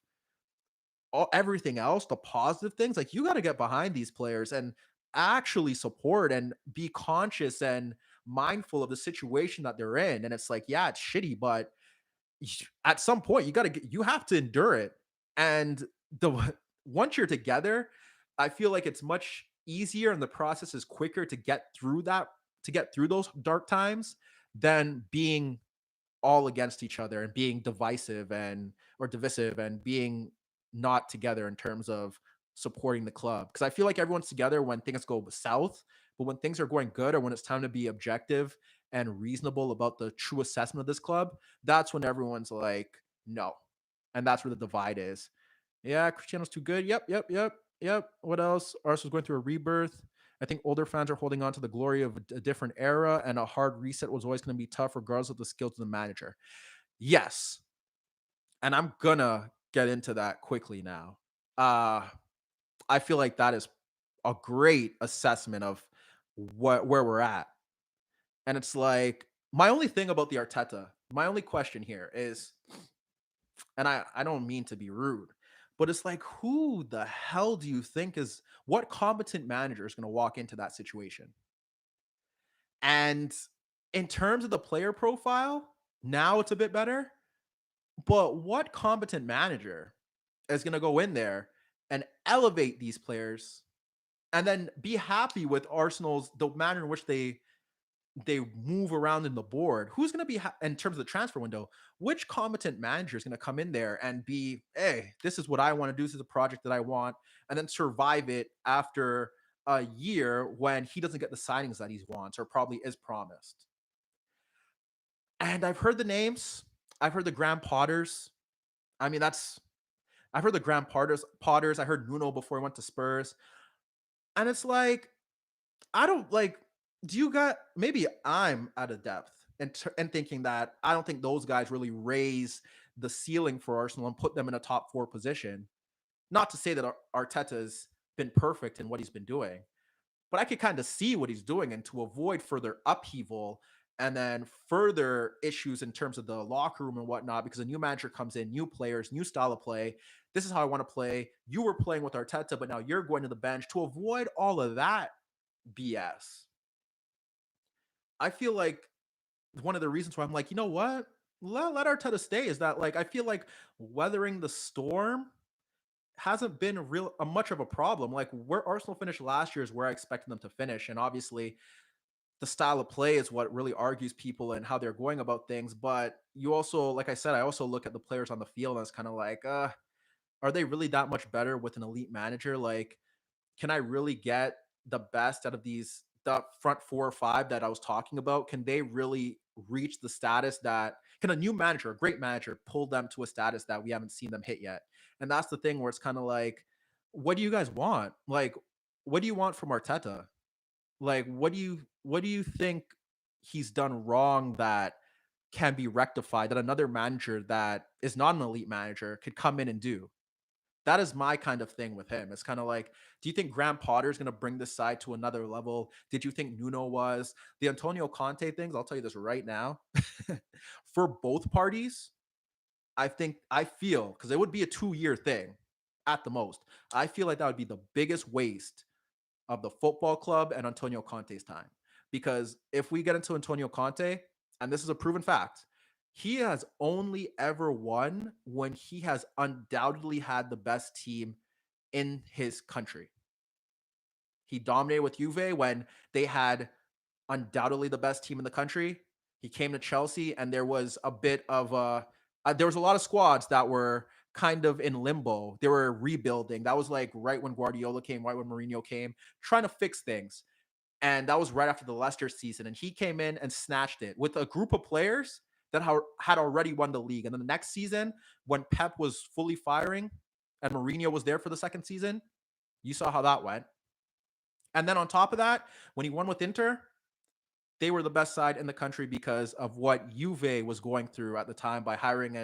everything else, the positive things, like, you got to get behind these players and actually support and be conscious and mindful of the situation that they're in. And it's like, yeah, it's shitty, but at some point you have to endure it. And the once you're together, I feel like it's much easier and the process is quicker to get through those dark times than being all against each other and being divisive and or divisive and being not together in terms of supporting the club. Because I feel like everyone's together when things go south, but when things are going good or when it's time to be objective and reasonable about the true assessment of this club, that's when everyone's like, no. And that's where the divide is. Yeah, Cristiano's too good. Yep. What else? Arsenal's going through a rebirth. I think older fans are holding on to the glory of a different era, and a hard reset was always going to be tough, regardless of the skills of the manager. Yes, and I'm gonna get into that quickly now. Uh, I feel like that is a great assessment of where we're at, and it's like my only thing about the Arteta, my only question here is, and I don't mean to be rude, but it's like, who the hell do you think is what competent manager is going to walk into that situation? And in terms of the player profile, now it's a bit better. But what competent manager is going to go in there and elevate these players and then be happy with Arsenal's the manner in which they move around in the board? Who's going to be in terms of the transfer window? Which competent manager is going to come in there and be, hey, this is what I want to do. This is a project that I want, and then survive it after a year when he doesn't get the signings that he wants or probably is promised? And I've heard the names. I've heard the Graham Potters. I mean, I've heard the Graham Potters. I heard Nuno before he went to Spurs. And it's like, I don't like, do you got, maybe I'm out of depth and thinking that I don't think those guys really raise the ceiling for Arsenal and put them in a top four position. Not to say that Arteta's been perfect in what he's been doing, but I could kind of see what he's doing, and to avoid further upheaval and then further issues in terms of the locker room and whatnot, because a new manager comes in, new players, new style of play. This is how I want to play. You were playing with Arteta, but now you're going to the bench. To avoid all of that BS, I feel like one of the reasons why I'm like, you know what? Let Arteta stay is that, like, I feel like weathering the storm hasn't been a much of a problem. Like, where Arsenal finished last year is where I expected them to finish. And obviously the style of play is what really argues people and how they're going about things. But you also, like I said, I also look at the players on the field and it's kind of like, are they really that much better with an elite manager? Like, can I really get the best out of these, the front four or five that I was talking about? Can they really reach the status that, can a new manager, a great manager, pull them to a status that we haven't seen them hit yet? And that's the thing where it's kind of like, what do you guys want? Like, what do you want from Arteta? Like, what do you think he's done wrong that can be rectified, that another manager that is not an elite manager could come in and do? That is my kind of thing with him. It's kind of like, do you think Graham Potter is going to bring this side to another level? Did you think Nuno was? The Antonio Conte things, I'll tell you this right now. For both parties, I feel, because it would be a 2-year thing at the most. I feel like that would be the biggest waste of the football club and Antonio Conte's time. Because if we get into Antonio Conte, and this is a proven fact, he has only ever won when he has undoubtedly had the best team in his country. He dominated with Juve when they had undoubtedly the best team in the country. He came to Chelsea, and there was a bit of there was a lot of squads that were kind of in limbo. They were rebuilding. That was like right when Guardiola came, right when Mourinho came, trying to fix things. And that was right after the Leicester season. And he came in and snatched it with a group of players that had already won the league. And then the next season, when Pep was fully firing and Mourinho was there for the second season, you saw how that went. And then on top of that, when he won with Inter, they were the best side in the country because of what Juve was going through at the time by hiring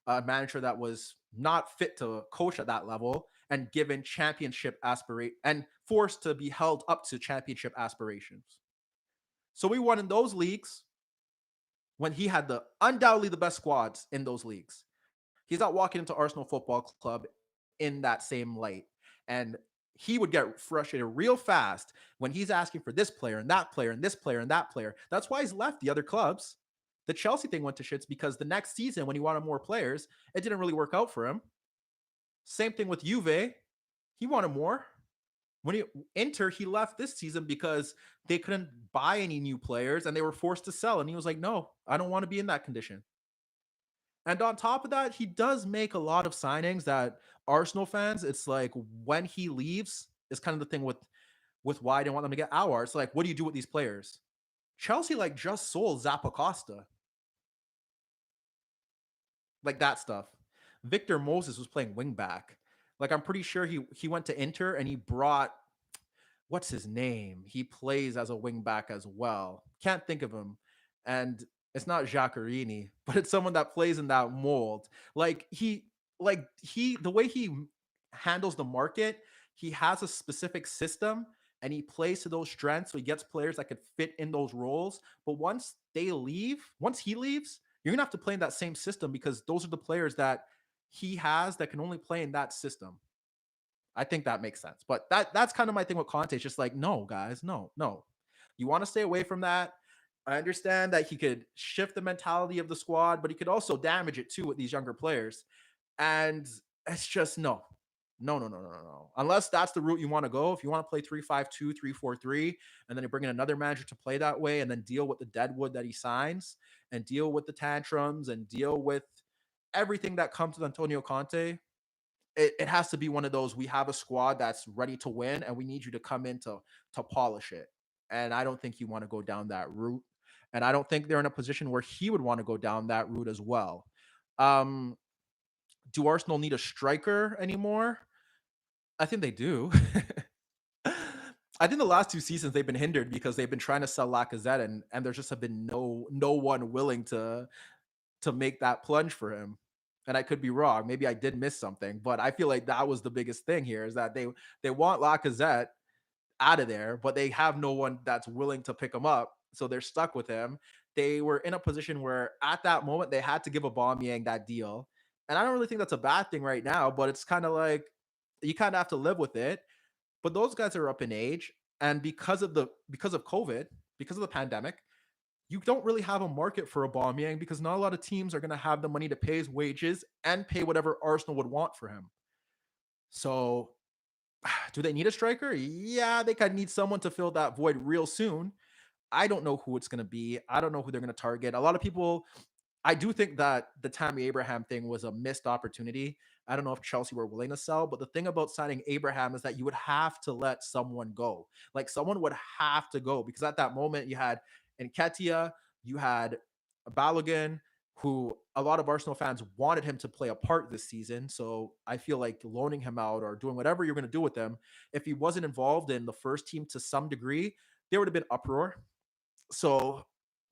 a manager that was not fit to coach at that level and given championship aspirate and forced to be held up to championship aspirations. So we won in those leagues when he had the undoubtedly the best squads in those leagues. He's not walking into Arsenal Football Club in that same light. And he would get frustrated real fast when he's asking for this player and that player and this player and that player. That's why he's left the other clubs. The Chelsea thing went to shits because the next season, when he wanted more players, it didn't really work out for him. Same thing with Juve. He wanted more. When he Inter, he left this season because they couldn't buy any new players and they were forced to sell. And he was like, no, I don't want to be in that condition. And on top of that, he does make a lot of signings that Arsenal fans, it's like when he leaves, is kind of the thing with why I didn't want them to get Aouar. It's like, what do you do with these players? Chelsea like just sold Zappacosta, like that stuff. Victor Moses was playing wing back. Like I'm pretty sure he went to Inter and he brought, what's his name? He plays as a wing back as well. Can't think of him. And it's not Jacquerini, but it's someone that plays in that mold. The way he handles the market, he has a specific system and he plays to those strengths. So he gets players that could fit in those roles. But once he leaves, you're gonna have to play in that same system because those are the players that he has that can only play in that system. I think that makes sense. But that's kind of my thing with Conte. It's just like, no, guys, no, no. You want to stay away from that. I understand that he could shift the mentality of the squad, but he could also damage it too with these younger players. And it's just no. No, no, no, no, no, no. Unless that's the route you want to go. If you want to play 3-5-2, 3-4-3, and then you bring in another manager to play that way and then deal with the deadwood that he signs and deal with the tantrums and deal with everything that comes with Antonio Conte, it has to be one of those, we have a squad that's ready to win and we need you to come in to polish it. And I don't think you want to go down that route. And I don't think they're in a position where he would want to go down that route as well. Um, do Arsenal need a striker anymore? I think they do. I think the last 2 seasons they've been hindered because they've been trying to sell Lacazette, and there just have been no one willing to make that plunge for him. And I could be wrong. Maybe I did miss something, but I feel like that was the biggest thing here is that they want Lacazette out of there, but they have no one that's willing to pick him up. So they're stuck with him. They were in a position where at that moment they had to give Aubameyang that deal. And I don't really think that's a bad thing right now, but it's kind of like you kind of have to live with it. But those guys are up in age, and because of COVID, because of the pandemic, you don't really have a market for Aubameyang because not a lot of teams are going to have the money to pay his wages and pay whatever Arsenal would want for him. So, do they need a striker? Yeah, they could need someone to fill that void real soon. I don't know who it's going to be. I don't know who they're going to target. A lot of people, I do think that the Tammy Abraham thing was a missed opportunity. I don't know if Chelsea were willing to sell, but the thing about signing Abraham is that you would have to let someone go. Like someone would have to go because at that moment you had Nketiah, you had Balogun, who a lot of Arsenal fans wanted him to play a part this season. So I feel like loaning him out or doing whatever you're going to do with him, if he wasn't involved in the first team to some degree, there would have been uproar. So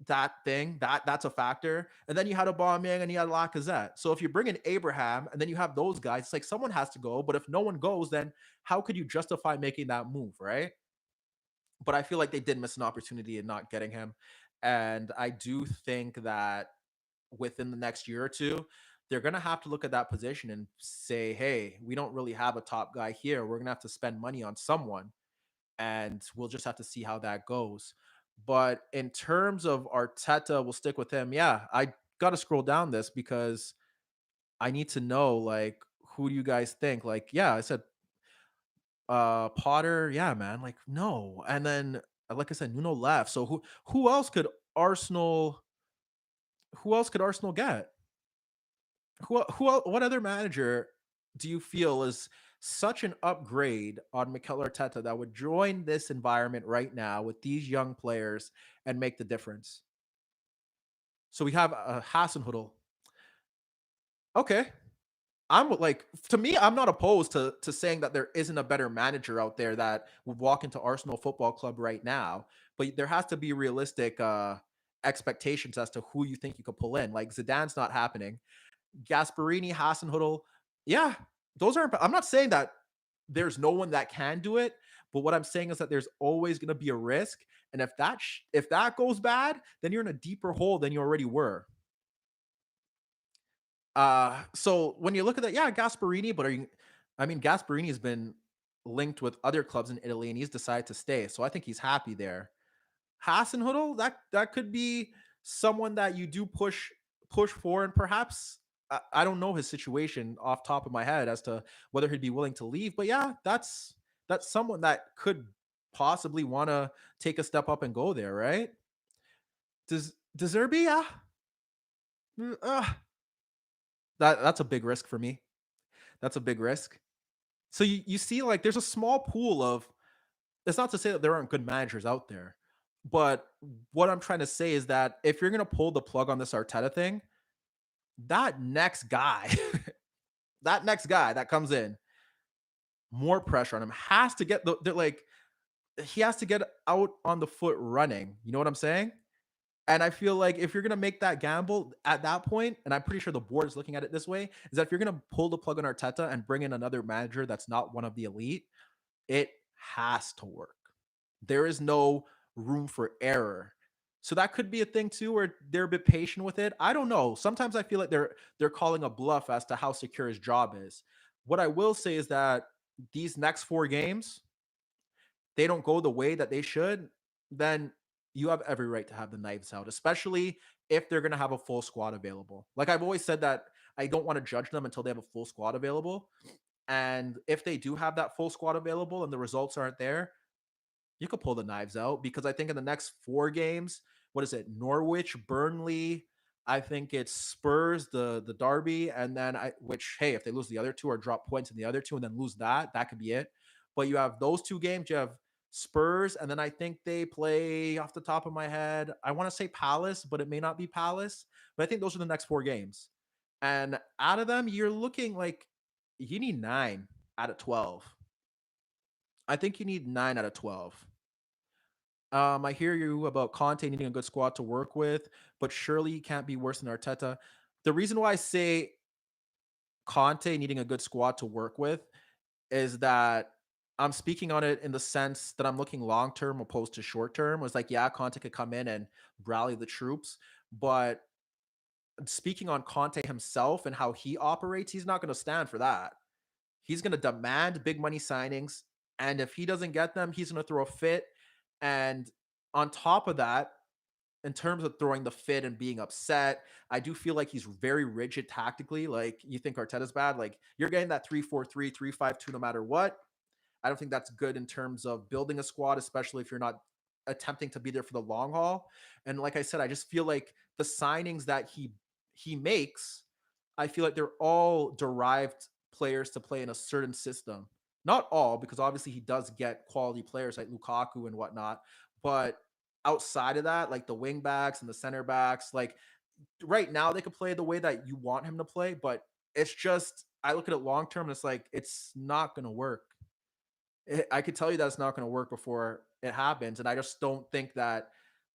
that's a factor. And then you had Aubameyang and you had Lacazette. So if you bring in Abraham and then you have those guys, it's like someone has to go. But if no one goes, then how could you justify making that move, right? But I feel like they did miss an opportunity in not getting him. And I do think that within the next year or two, they're going to have to look at that position and say, hey, we don't really have a top guy here. We're going to have to spend money on someone, and we'll just have to see how that goes. But in terms of Arteta, we'll stick with him. Yeah, I got to scroll down this because I need to know, like, who do you guys think? Like, yeah, I said Potter, yeah, man. Like, no. And then like I said, Nuno left. So who else could Arsenal who else could Arsenal get? What other manager do you feel is such an upgrade on Mikel Arteta that would join this environment right now with these young players and make the difference? So we have a Hasenhüttl. Okay. I'm like, to me, I'm not opposed to saying that there isn't a better manager out there that would walk into Arsenal Football Club right now, but there has to be realistic expectations as to who you think you could pull in. Like Zidane's not happening. Gasperini, Hasenhüttl, yeah, those are. I'm not saying that there's no one that can do it, but what I'm saying is that there's always going to be a risk, and if that goes bad, then you're in a deeper hole than you already were. So when you look at that, yeah, Gasperini, but I mean, Gasperini has been linked with other clubs in Italy, and he's decided to stay, so I think he's happy there. Hasenhüttl, that could be someone that you do push for, and perhaps I don't know his situation off top of my head as to whether he'd be willing to leave, but yeah, that's someone that could possibly want to take a step up and go there, right? Does there be? Mm, that's a big risk for me. That's a big risk. So you see, like, there's a small pool of. It's not to say that there aren't good managers out there, but what I'm trying to say is that if you're gonna pull the plug on this Arteta thing, that next guy, that next guy that comes in, more pressure on him has to get the like he has to get out on the foot running. You know what I'm saying? And I feel like if you're gonna make that gamble at that point, and I'm pretty sure the board is looking at it this way, is that if you're gonna pull the plug on Arteta and bring in another manager that's not one of the elite, it has to work. There is no room for error. So that could be a thing too, where they're a bit patient with it. I don't know. Sometimes I feel like they're calling a bluff as to how secure his job is. What I will say is that these next 4 games, they don't go the way that they should, then you have every right to have the knives out, especially if they're going to have a full squad available. Like I've always said that I don't want to judge them until they have a full squad available. And if they do have that full squad available and the results aren't there, you could pull the knives out because I think in the next 4 games, what is it? Norwich, Burnley. I think it's Spurs, the Derby, and then which hey, if they lose the other two or drop points in the other two and then lose that could be it. But you have those 2 games. You have Spurs, and then I think they play, off the top of my head, I want to say Palace, but it may not be Palace. But I think those are the next 4 games. And out of them, you're looking like you need 9 out of 12. I think you need 9 out of 12. I hear you about Conte needing a good squad to work with, but surely he can't be worse than Arteta. The reason why I say Conte needing a good squad to work with is that I'm speaking on it in the sense that I'm looking long term opposed to short term. It's like, yeah, Conte could come in and rally the troops, but speaking on Conte himself and how he operates, he's not going to stand for that. He's going to demand big money signings, and if he doesn't get them, he's going to throw a fit. And on top of that, in terms of throwing the fit and being upset, I do feel like he's very rigid tactically. Like, you think Arteta's bad, like you're getting that 3-4-3, 3-5-2 no matter what. I don't think that's good in terms of building a squad, especially if you're not attempting to be there for the long haul. And like I said, I just feel like the signings that he makes, I feel like they're all derived players to play in a certain system. Not all, because obviously he does get quality players like Lukaku and whatnot, but outside of that, like the wing backs and the center backs, like right now they could play the way that you want him to play, but it's just, I look at it long term and it's like it's not going to work. I could tell you that it's not going to work before it happens. And I just don't think that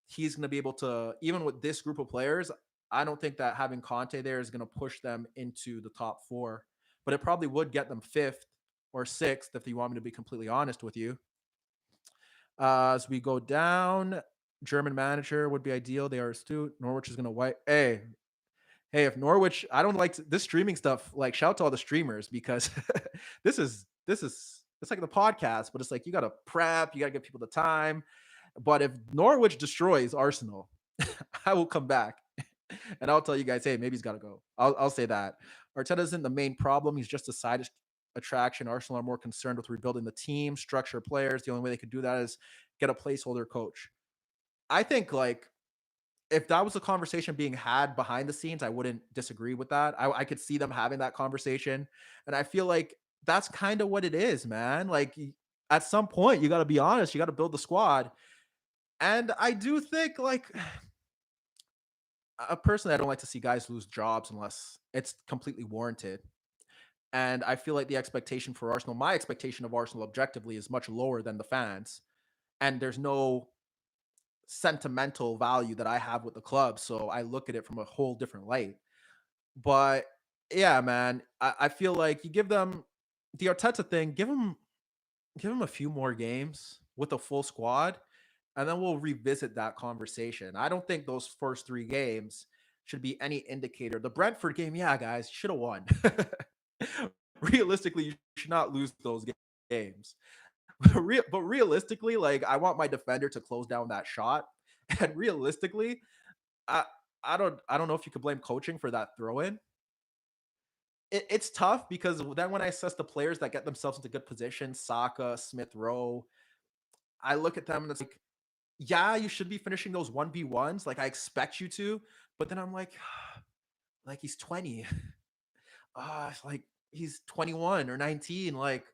he's going to be able to, even with this group of players, I don't think that having Conte there is going to push them into the top 4. But it probably would get them 5th or 6th, if you want me to be completely honest with you. As we go down, German manager would be ideal. They are astute. Norwich is going to wipe. Hey, if Norwich, I don't like this streaming stuff. Like, shout out to all the streamers, because this is it's like the podcast, but it's like you gotta prep, you gotta give people the time. But if Norwich destroys Arsenal, I will come back and I'll tell you guys, hey, maybe he's gotta go. I'll say that. Arteta isn't the main problem, he's just a side attraction. Arsenal are more concerned with rebuilding the team, structure players. The only way they could do that is get a placeholder coach. I think, like, if that was a conversation being had behind the scenes, I wouldn't disagree with that. I could see them having that conversation. And I feel like that's kind of what it is, man. Like, at some point, you got to be honest. You got to build the squad. And I do think, like, personally, I don't like to see guys lose jobs unless it's completely warranted. And I feel like the expectation for Arsenal, my expectation of Arsenal objectively, is much lower than the fans. And there's no sentimental value that I have with the club. So I look at it from a whole different light. But yeah, man, I feel like you give them the Arteta thing, give him a few more games with a full squad, and then we'll revisit that conversation. I don't think those first 3 games should be any indicator. The Brentford game, yeah, guys, you should have won. Realistically, you should not lose those games. But realistically, like, I want my defender to close down that shot. And realistically, I I don't know if you could blame coaching for that throw in. It's tough because then when I assess the players that get themselves into good positions, Saka, Smith Rowe, I look at them and it's like, yeah, you should be finishing those 1v1s. Like, I expect you to, but then I'm like he's 20. Like he's 21 or 19. Like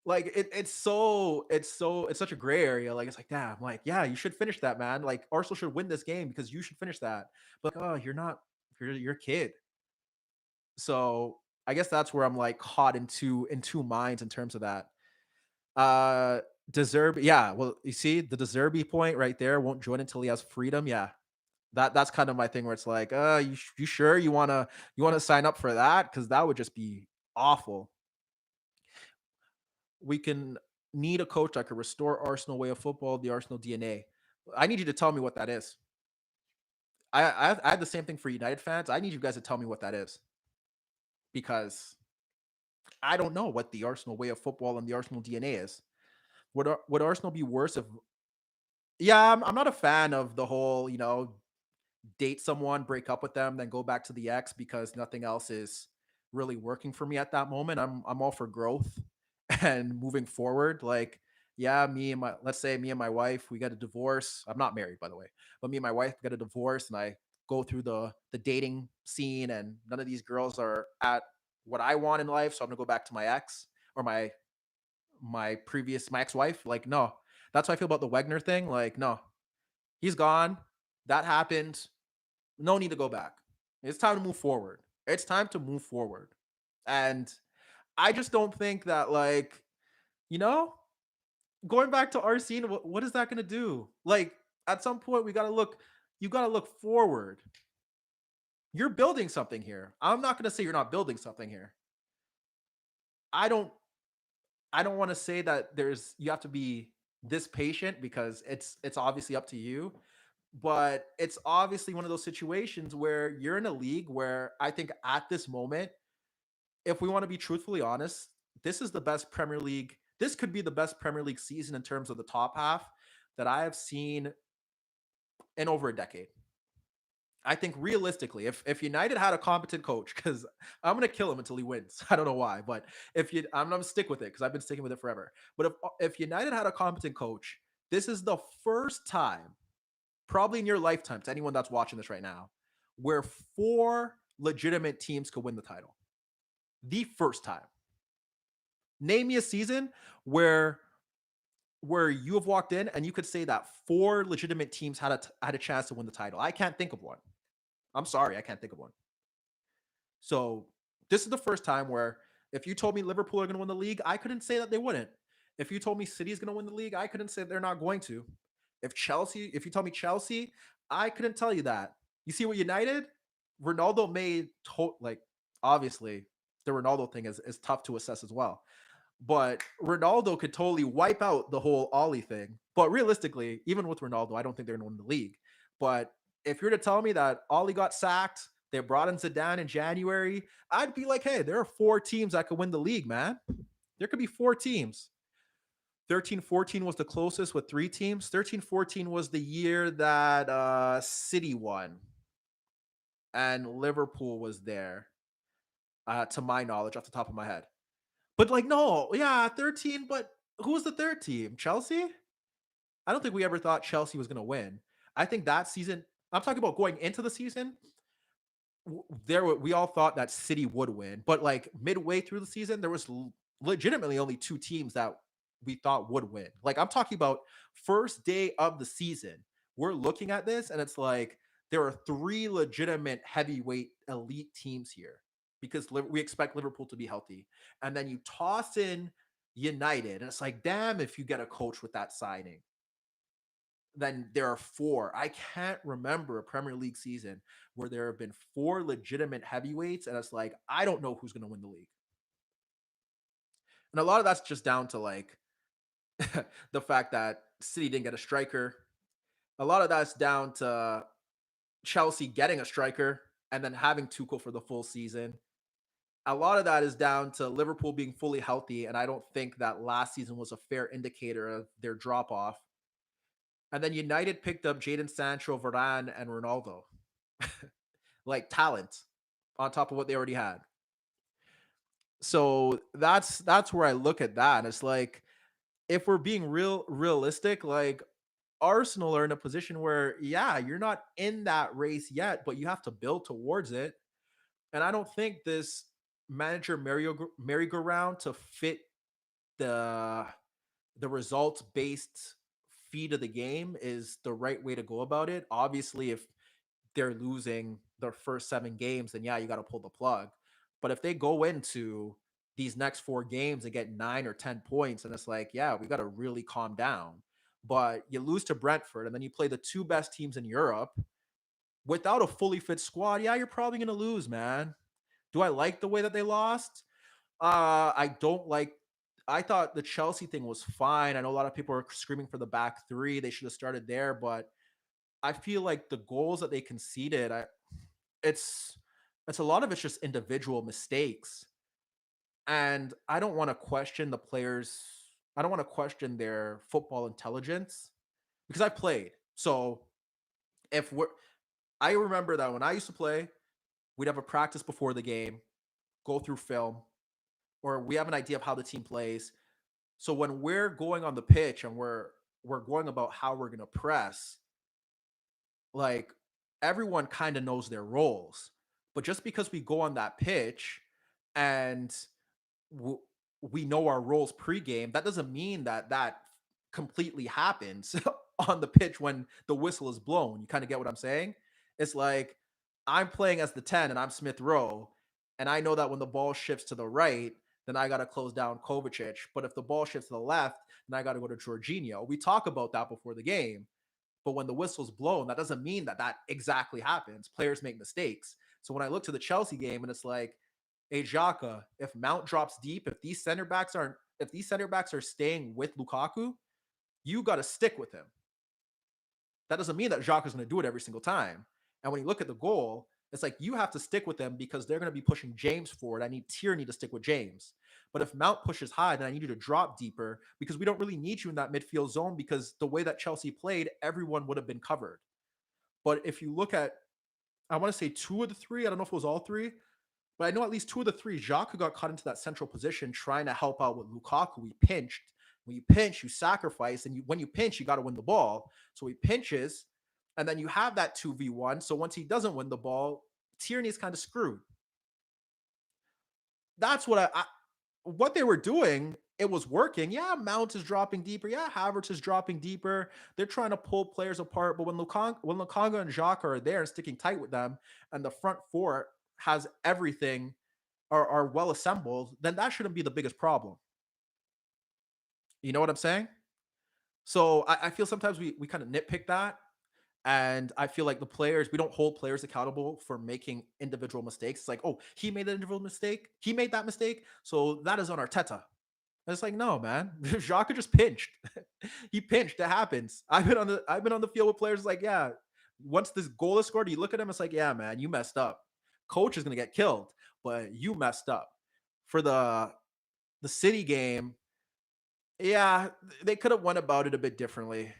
it's such a gray area. Like, it's like, damn, like, yeah, you should finish that, man. Like, Arsenal should win this game because you should finish that. But like, oh, you're not, you're a kid. So I guess that's where I'm like caught in two minds in terms of that. Uh Deserve, yeah. Well, you see the Deserby point right there. Won't join until he has freedom. Yeah, that's kind of my thing where it's like, you sure you wanna sign up for that? Because that would just be awful. We can need a coach that could restore Arsenal way of football, the Arsenal DNA. I need you to tell me what that is. I have the same thing for United fans. I need you guys to tell me what that is, because I don't know what the Arsenal way of football and the Arsenal DNA is. Would Arsenal be worse if? Yeah, I'm not a fan of the whole, date someone, break up with them, then go back to the ex because nothing else is really working for me at that moment. I'm all for growth and moving forward. Like, yeah, let's say me and my wife, we got a divorce. I'm not married, by the way, but me and my wife got a divorce, and I go through the dating scene, and none of these girls are at what I want in life. So I'm gonna go back to my ex, or my ex-wife. Like, no. That's how I feel about the Wegner thing. Like, no, he's gone. That happened. No need to go back. It's time to move forward. It's time to move forward. And I just don't think that, like, you know, going back to our scene, what is that going to do? Like, at some point, you got to look forward. You're building something here. I'm not going to say you're not building something here. I don't I don't want to say that you have to be this patient because it's obviously up to you, but it's obviously one of those situations where you're in a league where I think at this moment, if we want to be truthfully honest, this is the best Premier League. This could be the best Premier League season in terms of the top half that I have seen in over a decade. I think realistically, if United had a competent coach, because I'm gonna kill him until he wins. I don't know why, but I'm gonna stick with it because I've been sticking with it forever. But if United had a competent coach, this is the first time, probably in your lifetime, to anyone that's watching this right now, where four legitimate teams could win the title. The first time. Name me a season where you have walked in and you could say that four legitimate teams had a chance to win the title. I can't think of one. I'm sorry, I can't think of one. So this is the first time where if you told me Liverpool are going to win the league, I couldn't say that they wouldn't. If you told me City is going to win the league, I couldn't say they're not going to. If you told me Chelsea, I couldn't tell you that. You see what United, Ronaldo made, like, obviously the Ronaldo thing is tough to assess as well. But Ronaldo could totally wipe out the whole Ollie thing. But realistically, even with Ronaldo, I don't think they're going to win the league. But if you're to tell me that Ollie got sacked, they brought in Zidane in January, I'd be like, hey, there are four teams that could win the league, man. There could be four teams. 13-14 was the closest with three teams. 13-14 was the year that City won. And Liverpool was there, to my knowledge, off the top of my head. But, like, no, yeah, 13, but who was the third team? Chelsea? I don't think we ever thought Chelsea was going to win. I think that season, I'm talking about going into the season, we all thought that City would win. But, like, midway through the season, there was legitimately only two teams that we thought would win. Like, I'm talking about first day of the season. We're looking at this, and it's like there are three legitimate heavyweight elite teams here because we expect Liverpool to be healthy. And then you toss in United, and it's like, damn, if you get a coach with that signing. Then there are four. I can't remember a Premier League season where there have been four legitimate heavyweights, and it's like, I don't know who's going to win the league. And a lot of that's just down to, like, the fact that City didn't get a striker. A lot of that's down to Chelsea getting a striker and then having Tuchel for the full season. A lot of that is down to Liverpool being fully healthy, and I don't think that last season was a fair indicator of their drop-off. And then United picked up Jadon Sancho, Varane, and Ronaldo. Like, talent on top of what they already had. So that's where I look at that. And it's like, if we're being realistic, like, Arsenal are in a position where, yeah, you're not in that race yet, but you have to build towards it. And I don't think this manager merry-go-round to fit the results-based feed of the game is the right way to go about it. Obviously, if they're losing their first 7 games, then yeah, you got to pull the plug. But if they go into these next 4 games and get 9 or 10 points, and it's like, yeah, we got to really calm down. But you lose to Brentford, and then you play the 2 best teams in Europe without a fully fit squad. Yeah, you're probably going to lose, man. Do I like the way that they lost? I don't like. I thought the Chelsea thing was fine. I know a lot of people are screaming for the back 3. They should have started there, but I feel like the goals that they conceded, it's a lot of it's just individual mistakes. And I don't want to question the players. I don't want to question their football intelligence because I played. So I remember that when I used to play, we'd have a practice before the game, go through film, or we have an idea of how the team plays. So when we're going on the pitch and we're going about how we're going to press, like, everyone kind of knows their roles. But just because we go on that pitch and we know our roles pregame, that doesn't mean that completely happens on the pitch when the whistle is blown. You kind of get what I'm saying? It's like I'm playing as the 10 and I'm Smith Rowe, and I know that when the ball shifts to the right, then I got to close down Kovacic. But if the ball shifts to the left, then I got to go to Jorginho. We talk about that before the game. But when the whistle's blown, that doesn't mean that that exactly happens. Players make mistakes. So when I look to the Chelsea game and it's like, hey, Xhaka, if Mount drops deep, if these center backs are staying with Lukaku, you got to stick with him. That doesn't mean that Xhaka is going to do it every single time. And when you look at the goal, it's like you have to stick with them because they're going to be pushing James forward. I need Tierney to stick with James. But if Mount pushes high, then I need you to drop deeper because we don't really need you in that midfield zone because the way that Chelsea played, everyone would have been covered. But if you look at, I want to say two of the three, I don't know if it was all three, but I know at least two of the three, Xhaka got caught into that central position trying to help out with Lukaku. We pinched. When you pinch, you sacrifice. And when you pinch, you got to win the ball. So he pinches, and then you have that 2v1. So once he doesn't win the ball, Tierney's kind of screwed. That's what they were doing. It was working. Yeah, Mount is dropping deeper. Yeah, Havertz is dropping deeper. They're trying to pull players apart. But when Lokonga and Xhaka are there and sticking tight with them, and the front four has everything, are well assembled, then that shouldn't be the biggest problem. You know what I'm saying? So I feel sometimes we kind of nitpick that. And I feel like we don't hold players accountable for making individual mistakes. It's like, oh, he made an individual mistake. He made that mistake. So that is on Arteta. And it's like, no, man. Xhaka just pinched. He pinched. It happens. I've been on the field with players like, yeah, once this goal is scored, you look at him, it's like, yeah, man, you messed up. Coach is gonna get killed, but you messed up. For the City game, yeah, they could have went about it a bit differently.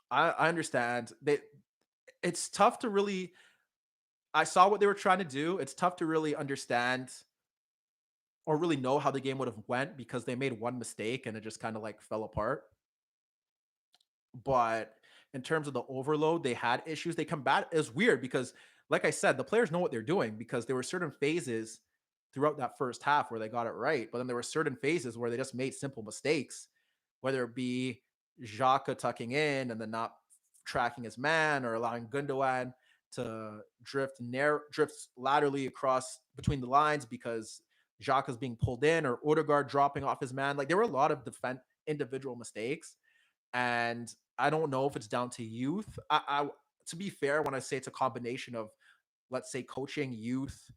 I understand. It's tough to really I saw what they were trying to do. It's tough to really understand or really know how the game would have went because they made one mistake and it just kind of like fell apart. But in terms of the overload, they had issues. They combat It's weird because, like I said, the players know what they're doing because there were certain phases throughout that first half where they got it right, but then there were certain phases where they just made simple mistakes, whether it be Xhaka tucking in and then not tracking his man or allowing Gundogan to drift laterally across between the lines because Xhaka's being pulled in or Odegaard dropping off his man. Like there were a lot of individual mistakes, and I don't know if it's down to youth. To be fair, when I say it's a combination of, let's say, coaching, youth,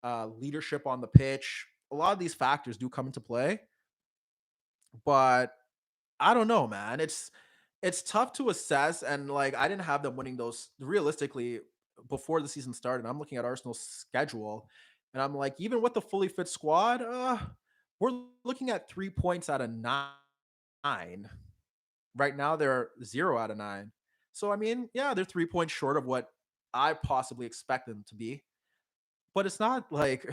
leadership on the pitch, a lot of these factors do come into play. But I don't know, man. It's tough to assess, and like I didn't have them winning those realistically before the season started. I'm looking at Arsenal's schedule, and I'm like, even with the fully fit squad, we're looking at 3 points out of 9. Right now, they're 0 out of 9. So I mean, yeah, they're 3 points short of what I possibly expect them to be. But it's not like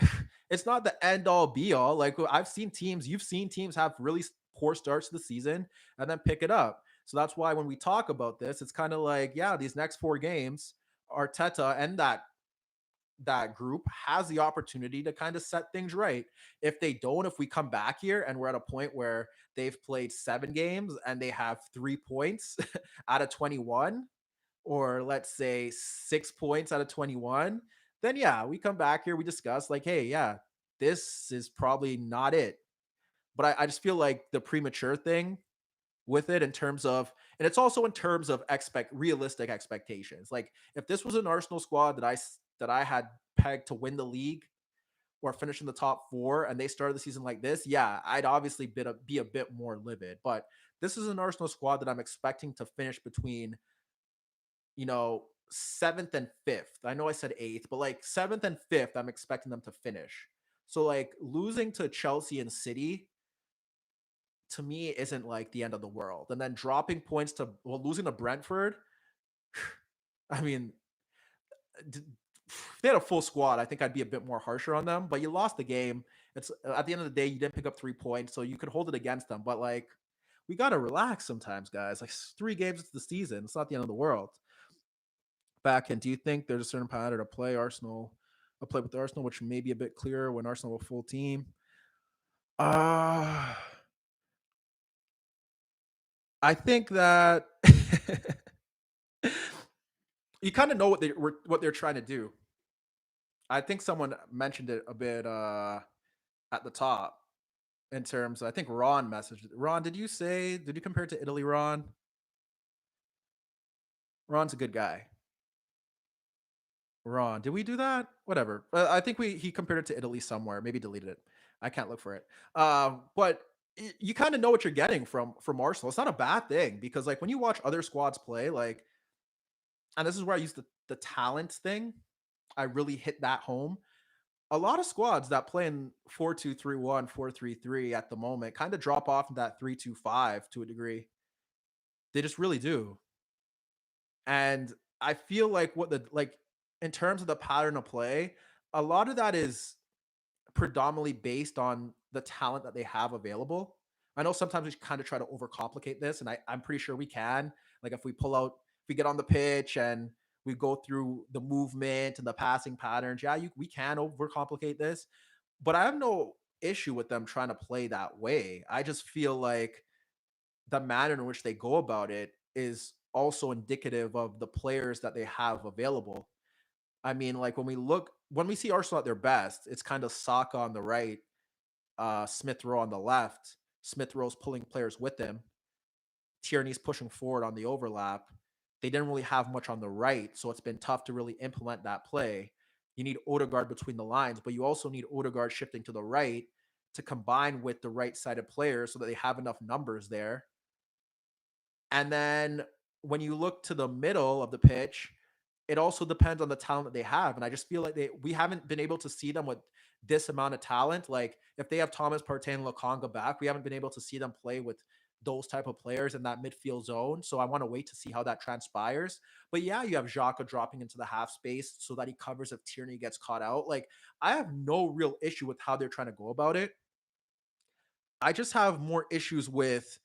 it's not the end all be all. Like you've seen teams have really poor starts to the season and then pick it up. So that's why when we talk about this, it's kind of like, yeah, these next 4 games, Arteta and that group has the opportunity to kind of set things right. If they don't, if we come back here and we're at a point where they've played 7 games and they have 3 points out of 21, or let's say 6 points out of 21, then yeah, we come back here, we discuss like, hey, yeah, this is probably not it. But I just feel like the premature thing with it in terms of, and it's also in terms of realistic expectations. Like if this was an Arsenal squad that I had pegged to win the league or finish in the top 4 and they started the season like this, yeah, I'd obviously be a bit more livid. But this is an Arsenal squad that I'm expecting to finish between, 7th and 5th. I know I said 8th, but like 7th and 5th, I'm expecting them to finish. So like losing to Chelsea and City to me isn't like the end of the world. And then dropping points losing to Brentford, I mean, if they had a full squad, I think I'd be a bit more harsher on them. But you lost the game. It's at the end of the day, you didn't pick up 3 points, so you could hold it against them. But like, we gotta relax sometimes, guys. Like 3 games into the season, it's not the end of the world. Back end, do you think there's a certain pattern to play with Arsenal, which may be a bit clearer when Arsenal have a full team? Uh I think that you kind of know what they're trying to do. I think someone mentioned it a bit at the top in terms. I think Ron messaged. Ron, did you compare it to Italy? Ron's a good guy. Ron, did we do that? Whatever. I think he compared it to Italy somewhere. Maybe deleted it. I can't look for it. But you kind of know what you're getting from Arsenal. It's not a bad thing because like when you watch other squads play, like, and this is where I use the talent thing. I really hit that home. A lot of squads that play in 4-2-3-1, 4-3-3 at the moment kind of drop off in that 3-2-5 to a degree. They just really do. And I feel like in terms of the pattern of play, a lot of that is predominantly based on the talent that they have available. I know sometimes we kind of try to overcomplicate this, and I'm pretty sure we can. Like if we get on the pitch and we go through the movement and the passing patterns, yeah, we can overcomplicate this. But I have no issue with them trying to play that way. I just feel like the manner in which they go about it is also indicative of the players that they have available. I mean, like when we see Arsenal at their best, it's kind of Saka on the right, Smith Rowe on the left. Smith Rowe's pulling players with him. Tierney's pushing forward on the overlap. They didn't really have much on the right, so it's been tough to really implement that play. You need Odegaard between the lines, but you also need Odegaard shifting to the right to combine with the right-sided players so that they have enough numbers there. And then when you look to the middle of the pitch, it also depends on the talent that they have. And I just feel like we haven't been able to see them with this amount of talent. Like if they have Thomas Partey and Lokonga back, we haven't been able to see them play with those type of players in that midfield zone. So I want to wait to see how that transpires. But yeah, you have Xhaka dropping into the half space so that he covers if Tierney gets caught out. Like I have no real issue with how they're trying to go about it. I just have more issues with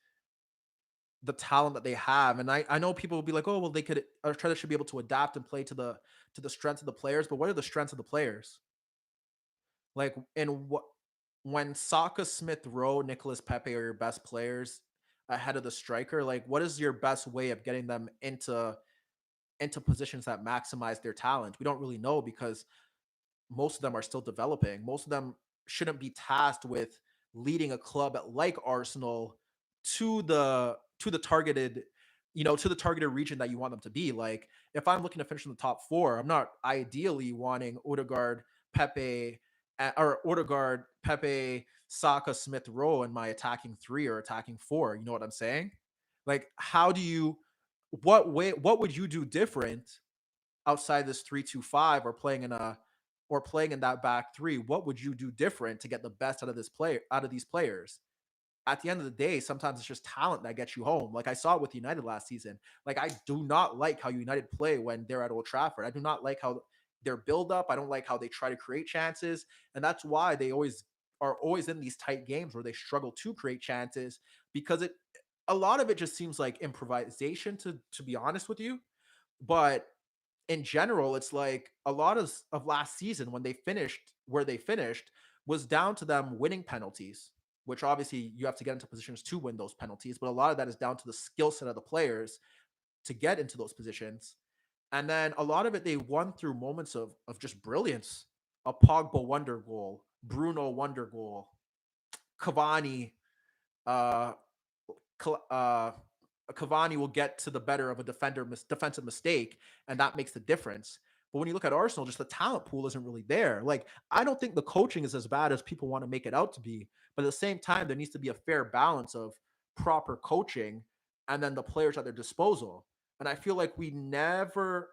the talent that they have. And I know people will be like, oh, well, Arteta should be able to adapt and play to the strengths of the players. But what are the strengths of the players? Like, and what when Saka, Smith Rowe, Nicholas Pepe are your best players ahead of the striker, like what is your best way of getting them into positions that maximize their talent? We don't really know because most of them are still developing. Most of them shouldn't be tasked with leading a club like Arsenal to the targeted, to the targeted region that you want them to be. Like if I'm looking to finish in the top four, I'm not ideally wanting Odegaard, Pepe, Saka, Smith Rowe in my attacking three or attacking four. You know what I'm saying? Like, what would you do different outside this 3-2-5 or playing in that back three? What would you do different to get the best out of these players? At the end of the day, sometimes it's just talent that gets you home. Like I saw it with United last season. Like I do not like how United play when they're at Old Trafford. I do not like how their build up. I don't like how they try to create chances, and that's why they always in these tight games where they struggle to create chances because a lot of it just seems like improvisation to be honest with you. But in general, it's like a lot of last season when they finished where they finished was down to them winning penalties, which obviously you have to get into positions to win those penalties. But a lot of that is down to the skill set of the players to get into those positions. And then a lot of it they won through moments of just brilliance. A Pogba wonder goal, Bruno wonder goal, Cavani, uh, uh, Cavani will get to the better of a defensive mistake, and that makes the difference. But when you look at Arsenal, just the talent pool isn't really there. Like, I don't think the coaching is as bad as people want to make it out to be. But at the same time, there needs to be a fair balance of proper coaching and then the players at their disposal. And I feel like we never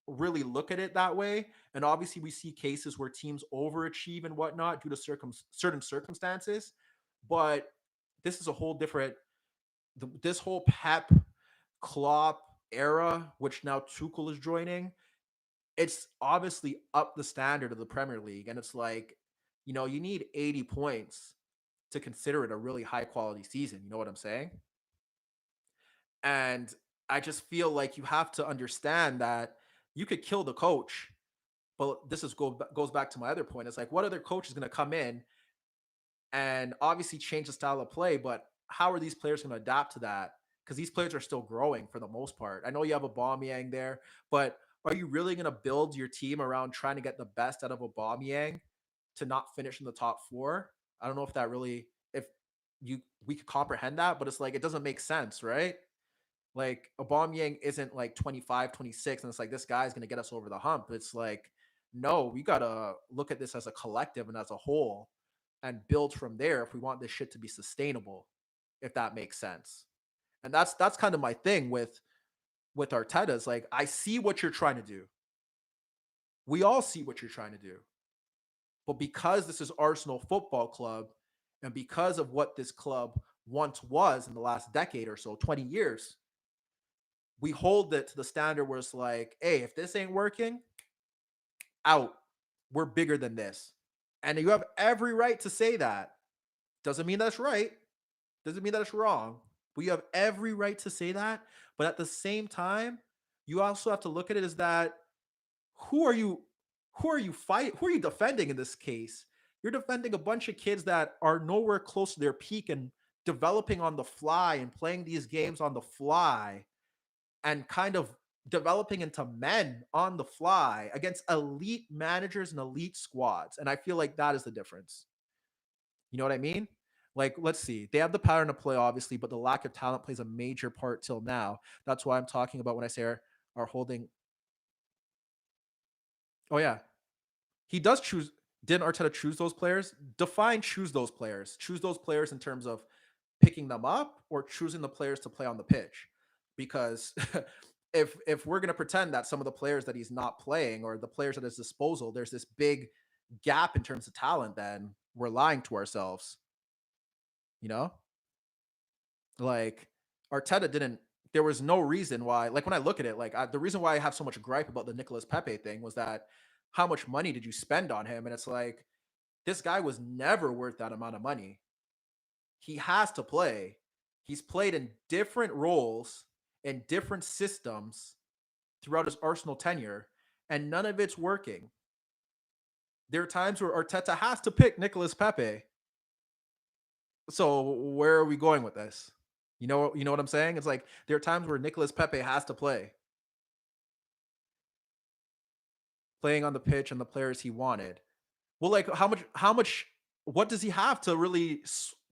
really look at it that way. And obviously, we see cases where teams overachieve and whatnot due to certain circumstances. But this is a whole different this whole Pep Klopp era, which now Tuchel is joining, it's obviously up the standard of the Premier League. And it's like, you need 80 points to consider it a really high quality season. You know what I'm saying? And I just feel like you have to understand that you could kill the coach. But goes back to my other point. It's like, what other coach is going to come in and obviously change the style of play? But how are these players going to adapt to that? because these players are still growing for the most part. I know you have Aubameyang there, but are you really going to build your team around trying to get the best out of Aubameyang to not finish in the top four? I don't know if that really, if we could comprehend that, but it's like, it doesn't make sense, right? Like Aubameyang isn't like 25, 26, and it's like, this guy's going to get us over the hump. It's like, no, we got to look at this as a collective and as a whole and build from there if we want this shit to be sustainable, if that makes sense. And that's kind of my thing with Arteta. Is like, I see what you're trying to do. We all see what you're trying to do. But because this is Arsenal Football Club, and because of what this club once was in the last decade or so, 20 years, we hold it to the standard where it's like, hey, if this ain't working, out. We're bigger than this. And you have every right to say that. Doesn't mean that's right. Doesn't mean that it's wrong. But you have every right to say that. But at the same time, you also have to look at it as that, who are you defending in this case? You're defending a bunch of kids that are nowhere close to their peak and developing on the fly and playing these games on the fly and kind of developing into men on the fly against elite managers and elite squads. And I feel like that is the difference. You know what I mean? Like, let's see. They have the pattern to play, obviously, but the lack of talent plays a major part till now. That's why I'm talking about when I say are holding. Oh, yeah. He does choose. Didn't Arteta choose those players? Define choose those players. Choose those players in terms of picking them up or choosing the players to play on the pitch. Because if we're going to pretend that some of the players that he's not playing or the players at his disposal, there's this big gap in terms of talent, then we're lying to ourselves. You know? Like, Arteta didn't, there was no reason why, like, when I look at it, like, the reason why I have so much gripe about the Nicolas Pepe thing was that how much money did you spend on him? And it's like, this guy was never worth that amount of money. He has to play. He's played in different roles and different systems throughout his Arsenal tenure, and none of it's working. There are times where Arteta has to pick Nicolas Pepe. So where are we going with this? You know what I'm saying? It's like there are times where Nicolas Pepe has to play. Playing on the pitch and the players he wanted. Well, like how much what does he have to really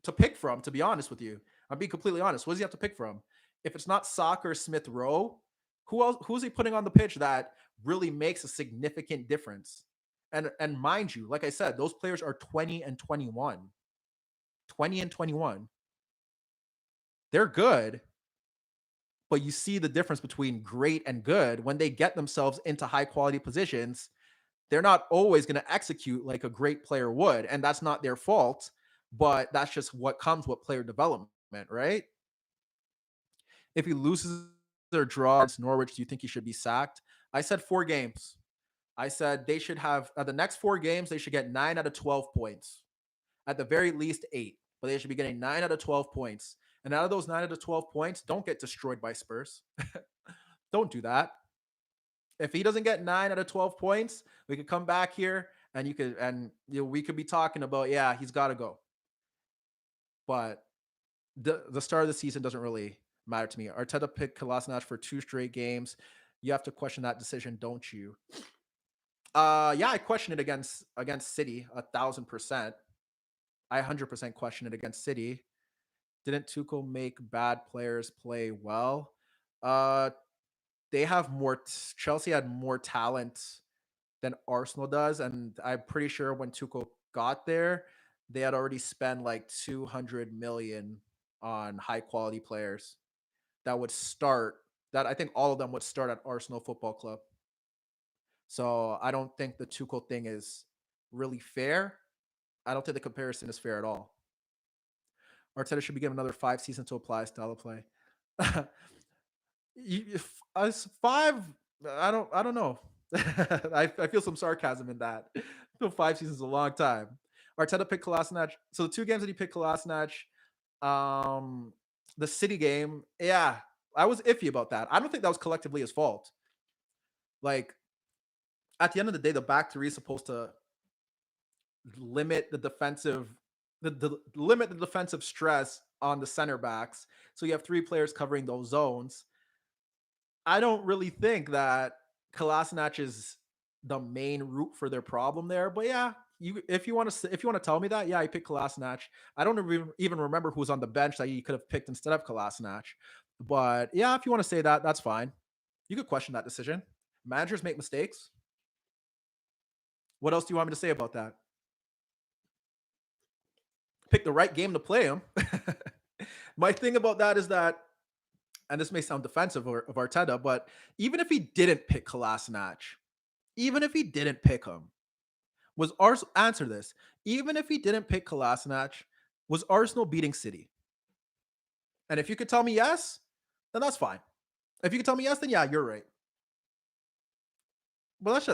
to pick from, to be honest with you? I'm being completely honest. What does he have to pick from? If it's not Saka or Smith Rowe, who's he putting on the pitch that really makes a significant difference? And mind you, like I said, those players are 20 and 21. 20 and 21. They're good, but you see the difference between great and good. When they get themselves into high quality positions, they're not always going to execute like a great player would, and that's not their fault, but that's just what comes with player development, right? If he loses or draws Norwich, do you think he should be sacked? I said 4 games. I said they should have the next 4 games, they should get 9 out of 12 points. At the very least 8, but they should be getting 9 out of 12 points. And out of those 9 out of 12 points, don't get destroyed by Spurs. Don't do that. If he doesn't get 9 out of 12 points, we could come back here and we could be talking about, yeah, he's got to go. But the start of the season doesn't really matter to me. Arteta picked Kolasinac for 2 straight games. You have to question that decision, don't you? Yeah, I question it against City 1,000%. I 100% question it against City. Didn't Tuchel make bad players play well? They have more. Chelsea had more talent than Arsenal does, and I'm pretty sure when Tuchel got there, they had already spent like 200 million on high quality players that would start. That I think all of them would start at Arsenal Football Club. So I don't think the Tuchel thing is really fair. I don't think the comparison is fair at all. Arteta should be given another 5 seasons to apply style of play. Us 5, I don't know. I feel some sarcasm in that. 5 seasons is a long time. Arteta picked Kolasinac. So the 2 games that he picked Kolasinac, the City game, yeah, I was iffy about that. I don't think that was collectively his fault. Like, at the end of the day, the back 3 is supposed to limit the defensive limit the defensive stress on the center backs. So you have 3 players covering those zones. I don't really think that Kolasinac is the main root for their problem there. But yeah, if you want to tell me that, yeah, I picked Kolasinac. I don't even remember who was on the bench that you could have picked instead of Kolasinac. But yeah, if you want to say that, that's fine. You could question that decision. Managers make mistakes. What else do you want me to say about that? Pick the right game to play him. My thing about that is that, and this may sound defensive of Arteta, but even if he didn't pick Kolasinac, even if he didn't pick him, was Arsenal, answer this, even if he didn't pick Kolasinac, was Arsenal beating City? And if you could tell me yes, then that's fine. If you could tell me yes, then yeah, you're right. But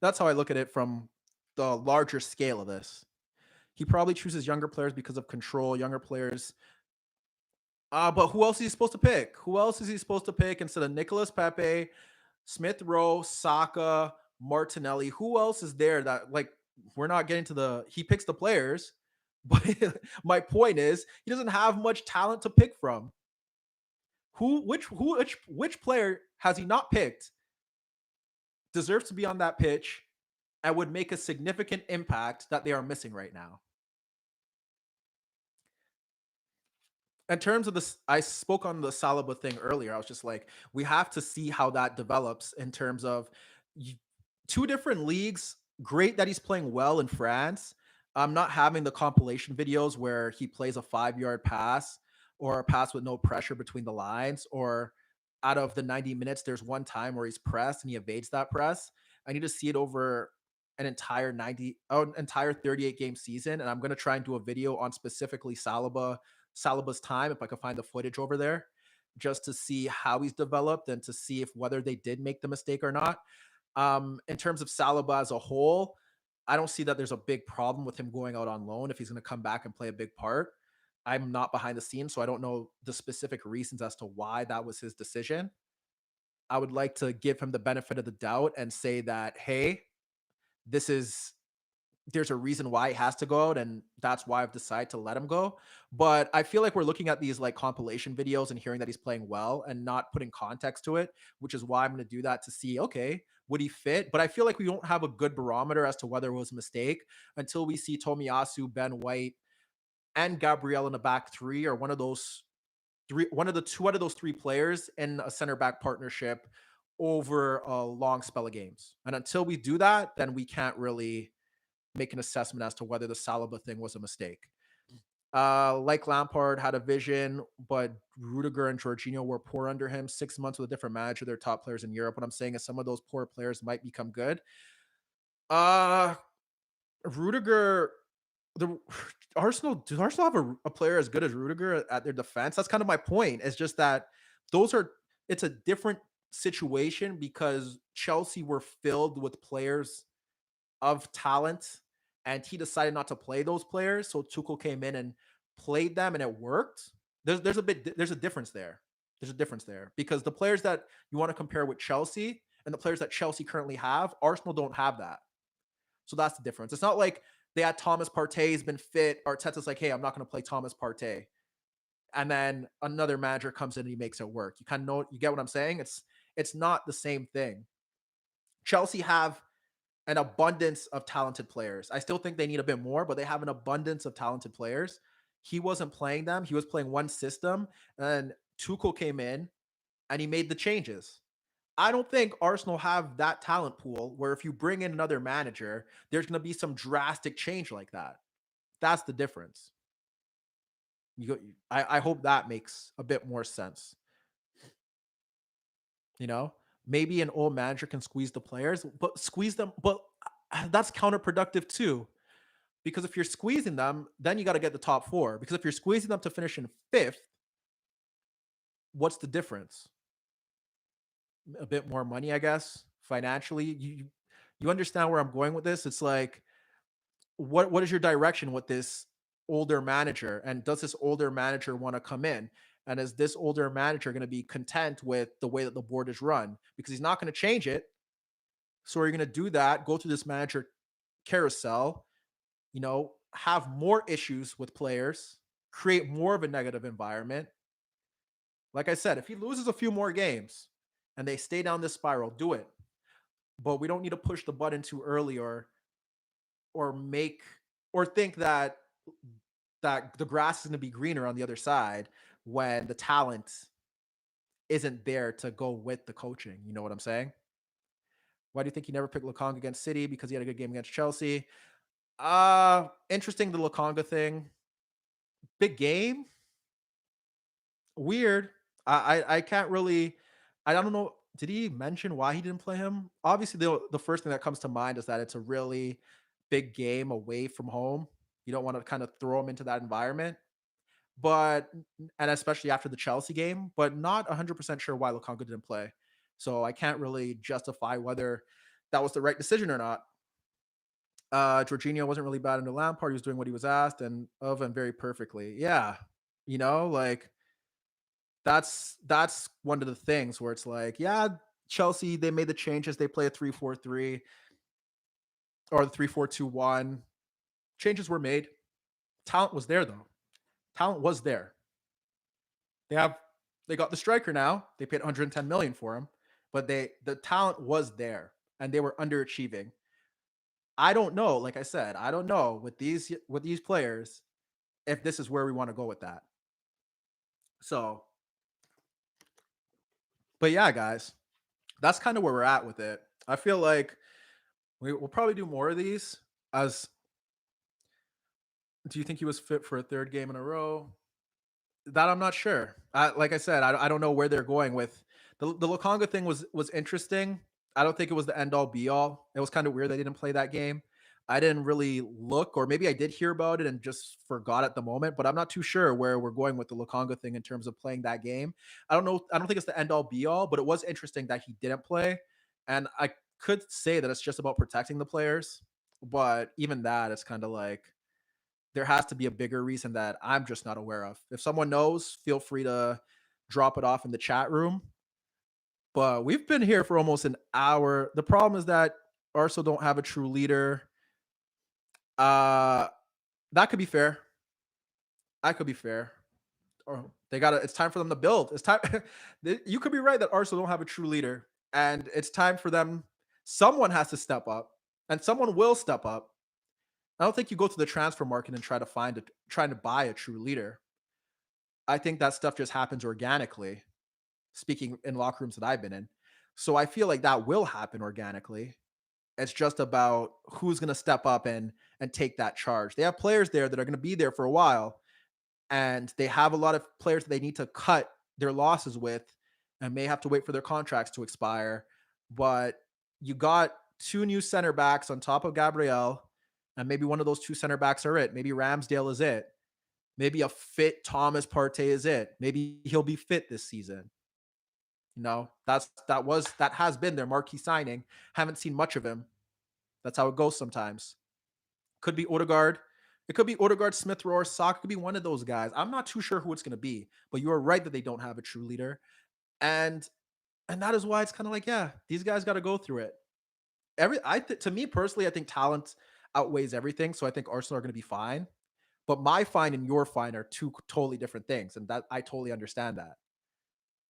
that's how I look at it from the larger scale of this. He probably chooses younger players because of control, younger players. But who else is he supposed to pick? Who else is he supposed to pick instead of Nicolas Pepe, Smith Rowe, Saka, Martinelli? Who else is there that, like, we're not getting to the, he picks the players, but my point is he doesn't have much talent to pick from. Which player has he not picked deserves to be on that pitch and would make a significant impact that they are missing right now? In terms of this, I spoke on the Saliba thing earlier. I was just like, we have to see how that develops in terms of 2 different leagues. Great that he's playing well in France. I'm not having the compilation videos where he plays a 5-yard pass or a pass with no pressure between the lines, or out of the 90 minutes, there's one time where he's pressed and he evades that press. I need to see it over an entire 38 game season. And I'm going to try and do a video on specifically Saliba's time, if I could find the footage over there, just to see how he's developed and to see if whether they did make the mistake or not. In terms of Saliba as a whole, I don't see that there's a big problem with him going out on loan if he's going to come back and play a big part. I'm not behind the scenes, so I don't know the specific reasons as to why that was his decision. I would like to give him the benefit of the doubt and say that, hey, this is there's a reason why he has to go out, and that's why I've decided to let him go. But I feel like we're looking at these like compilation videos and hearing that he's playing well and not putting context to it, which is why I'm going to do that to see, okay, would he fit? But I feel like we don't have a good barometer as to whether it was a mistake until we see Tomiyasu, Ben White, and Gabriel in the back 3, or one of the 2 out of those 3 players in a center back partnership over a long spell of games. And until we do that, then we can't really make an assessment as to whether the Saliba thing was a mistake. Like Lampard had a vision, but Rudiger and Jorginho were poor under him. 6 months with a different manager, they're top players in Europe. What I'm saying is some of those poor players might become good. Rudiger, do Arsenal have a player as good as Rudiger at their defense? That's kind of my point. It's just that it's a different situation because Chelsea were filled with players of talent, and he decided not to play those players. So Tuchel came in and played them, and it worked. There's a difference there. There's a difference there because the players that you want to compare with Chelsea and the players that Chelsea currently have, Arsenal don't have that. So that's the difference. It's not like they had Thomas Partey, has been fit. Arteta's like, hey, I'm not going to play Thomas Partey. And then another manager comes in and he makes it work. You kind of know, you get what I'm saying? It's not the same thing. Chelsea have an abundance of talented players. I still think they need a bit more, but they have an abundance of talented players. He wasn't playing them. He was playing one system, and Tuchel came in and he made the changes. I don't think Arsenal have that talent pool where if you bring in another manager, there's going to be some drastic change like that. That's the difference. I hope that makes a bit more sense. You know, maybe an old manager can squeeze the players, but that's counterproductive too. Because if you're squeezing them, then you got to get the top 4. Because if you're squeezing them to finish in 5th, what's the difference? A bit more money, I guess, financially. You understand where I'm going with this? It's like, what is your direction with this older manager? And does this older manager want to come in? And is this older manager going to be content with the way that the board is run? Because he's not going to change it. So are you going to do that? Go through this manager carousel, have more issues with players, create more of a negative environment. Like I said, if he loses a few more games and they stay down this spiral, do it. But we don't need to push the button too early or make or think that the grass is going to be greener on the other side when the talent isn't there to go with the coaching. You know what I'm saying? Why do you think he never picked Lokonga against City? Because he had a good game against Chelsea. Interesting, the Lokonga thing. Big game. Weird. I can't really. I don't know. Did he mention why he didn't play him? Obviously, the first thing that comes to mind is that it's a really big game away from home. You don't want to kind of throw him into that environment. But and especially after the Chelsea game, but not 100% sure why Lukaku didn't play. So I can't really justify whether that was the right decision or not. Jorginho wasn't really bad in the Lampard. He was doing what he was asked and of and very perfectly. Yeah, like that's one of the things where it's like, yeah, Chelsea they made the changes. They play a 3-4-3 or the 3-4-2-1. Changes were made. Talent was there though. Talent was there. They have they got the striker now. They paid 110 million for him, but the talent was there and they were underachieving. I don't know, like I said, I don't know with these players if this is where we want to go with that. So, but yeah, guys, that's kind of where we're at with it. I feel like we'll probably do more of these. As do you think he was fit for a third game in a row? That I'm not sure. Like I said, I don't know where they're going with the Lokonga thing. Was interesting. I don't think it was the end all be all. It was kind of weird they didn't play that game. I didn't really look, or maybe I did hear about it and just forgot at the moment. But I'm not too sure where we're going with the Lokonga thing in terms of playing that game. I don't know. I don't think it's the end all be all, but it was interesting that he didn't play. And I could say that it's just about protecting the players, but even that, it's kind of like there has to be a bigger reason that I'm just not aware of. If someone knows, feel free to drop it off in the chat room. But we've been here for almost an hour. The problem is that Arsenal don't have a true leader. Uh that could be fair. That could be fair. Or they got to it's time for them to build. It's time you could be right that Arsenal don't have a true leader and it's time for them someone has to step up and someone will step up. I don't think you go to the transfer market and trying to buy a true leader. I think that stuff just happens organically, speaking in locker rooms that I've been in. So I feel like that will happen organically. It's just about who's going to step up and take that charge. They have players there that are going to be there for a while, and they have a lot of players that they need to cut their losses with and may have to wait for their contracts to expire. But you got two new center backs on top of Gabriel, and maybe one of those two center backs are it. Maybe Ramsdale is it. Maybe a fit Thomas Partey is it. Maybe he'll be fit this season. That has been their marquee signing. Haven't seen much of him. That's how it goes sometimes. Could be Odegaard. It could be Odegaard, Smith Rowe, or Saka. Could be one of those guys. I'm not too sure who it's going to be, but you are right that they don't have a true leader, and that is why it's kind of like, yeah, these guys got to go through it. To me personally, I think talent outweighs everything. So I think Arsenal are going to be fine. But my fine and your fine are two totally different things, and that I totally understand that.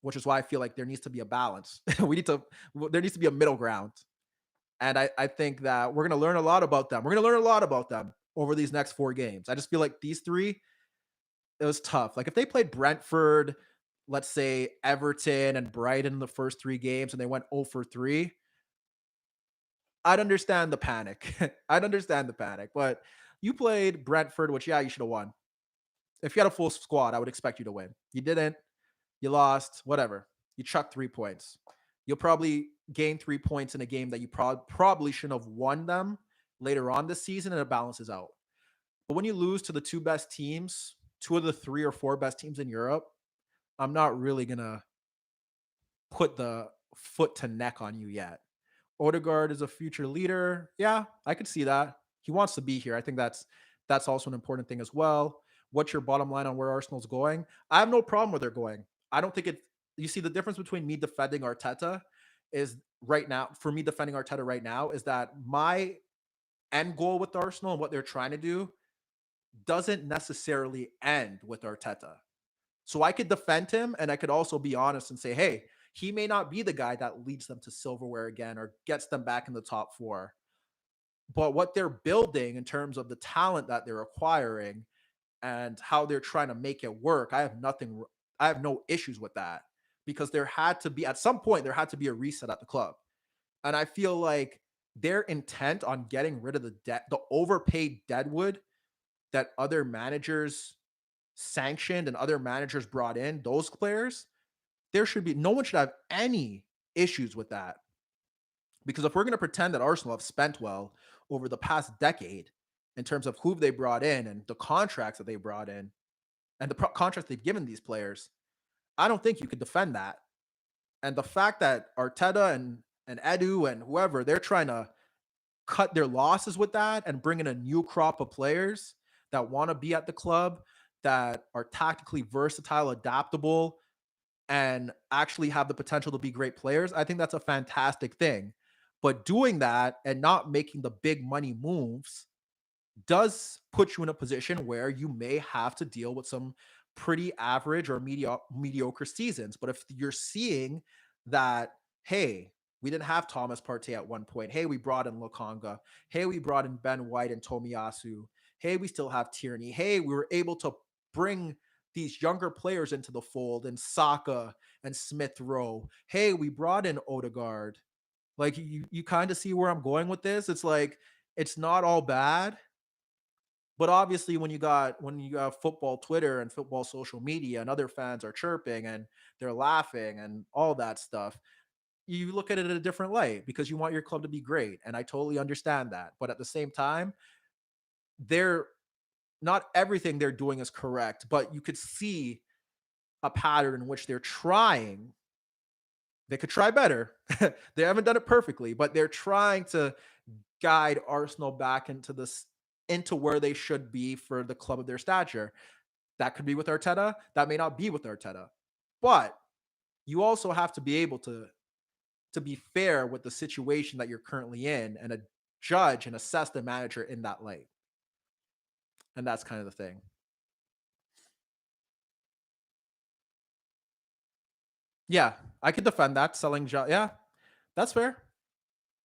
Which is why I feel like there needs to be a balance. There needs to be a middle ground. And I think that we're going to learn a lot about them. We're going to learn a lot about them over these next 4 games. I just feel like these 3, it was tough. Like if they played Brentford, let's say Everton and Brighton in the first 3 games and they went 0 for 3, I'd understand the panic. But you played Brentford, which, yeah, you should have won. If you had a full squad, I would expect you to win. You didn't. You lost, whatever. You chucked 3 points. You'll probably gain 3 points in a game that you probably shouldn't have won them later on this season, and it balances out. But when you lose to the 2 best teams, 2 of the 3 or 4 best teams in Europe, I'm not really going to put the foot to neck on you yet. Odegaard is a future leader. Yeah, I could see that. He wants to be here. I think that's also an important thing as well. What's your bottom line on where Arsenal's going? I have no problem where they're going. I don't think you see the difference between me defending Arteta is right now, for me defending Arteta right now, is that my end goal with Arsenal and what they're trying to do, doesn't necessarily end with Arteta. So I could defend him, and I could also be honest and say, hey, he may not be the guy that leads them to silverware again or gets them back in the top four. But what they're building in terms of the talent that they're acquiring and how they're trying to make it work, I have no issues with that, because there had to be, at some point, there had to be a reset at the club. And I feel like their intent on getting rid of the overpaid deadwood that other managers sanctioned and other managers brought in, those players, no one should have any issues with that. Because if we're going to pretend that Arsenal have spent well over the past decade in terms of who they brought in and the contracts that they brought in and the contracts they've given these players, I don't think you could defend that. And the fact that Arteta and Edu and whoever, they're trying to cut their losses with that and bring in a new crop of players that want to be at the club, that are tactically versatile, adaptable, and actually have the potential to be great players, I think that's a fantastic thing. But doing that and not making the big money moves does put you in a position where you may have to deal with some pretty average or mediocre seasons. But if you're seeing that, hey, we didn't have Thomas Partey at one point. Hey, we brought in Lokonga. Hey, we brought in Ben White and Tomiyasu. Hey, we still have Tierney. Hey, we were able to bring these younger players into the fold, and Saka and Smith Rowe. Hey, we brought in Odegaard. Like, you kind of see where I'm going with this. It's like, it's not all bad. But obviously, when you got football Twitter and football social media and other fans are chirping and they're laughing and all that stuff, you look at it in a different light because you want your club to be great. And I totally understand that. But at the same time, they're not everything they're doing is correct, but you could see a pattern in which they're trying. They could try better. They haven't done it perfectly, but they're trying to guide Arsenal back into where they should be for the club of their stature. That could be with Arteta. That may not be with Arteta. But you also have to be able to be fair with the situation that you're currently in and judge and assess the manager in that light. And that's kind of the thing. Yeah, I could defend that selling Xhaka. Yeah, that's fair.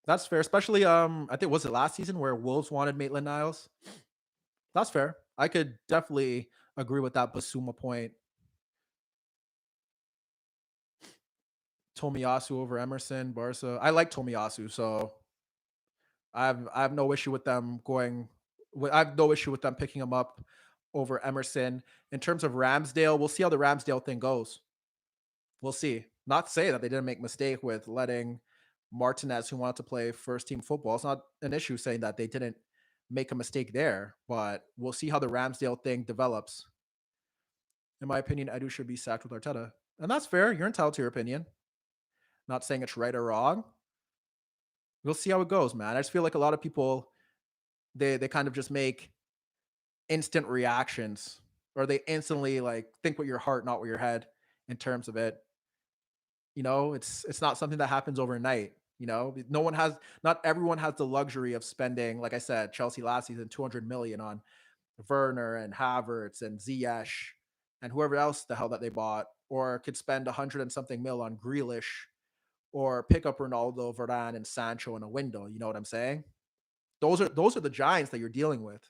That's fair. Especially I think, was it last season where Wolves wanted Maitland-Niles? That's fair. I could definitely agree with that Basuma point. Tomiyasu over Emerson, Barca. I like Tomiyasu, so I have no issue with them going. I have no issue with them picking him up over Emerson. In terms of Ramsdale, we'll see how the Ramsdale thing goes. We'll see. Not to say that they didn't make a mistake with letting Martinez, who wanted to play first team football. It's not an issue saying that they didn't make a mistake there, but we'll see how the Ramsdale thing develops. In my opinion, Edu should be sacked with Arteta. And that's fair. You're entitled to your opinion. Not saying it's right or wrong. We'll see how it goes, man. I just feel like a lot of people, they kind of just make instant reactions, or they instantly like think with your heart, not with your head in terms of it. You know, it's not something that happens overnight. You know, not everyone has the luxury of spending, like I said, Chelsea last season, 200 million on Werner and Havertz and Ziyech and whoever else the hell that they bought, or could spend 100 and something mil on Grealish, or pick up Ronaldo, Varane, and Sancho in a window. You know what I'm saying? Those are the giants that you're dealing with.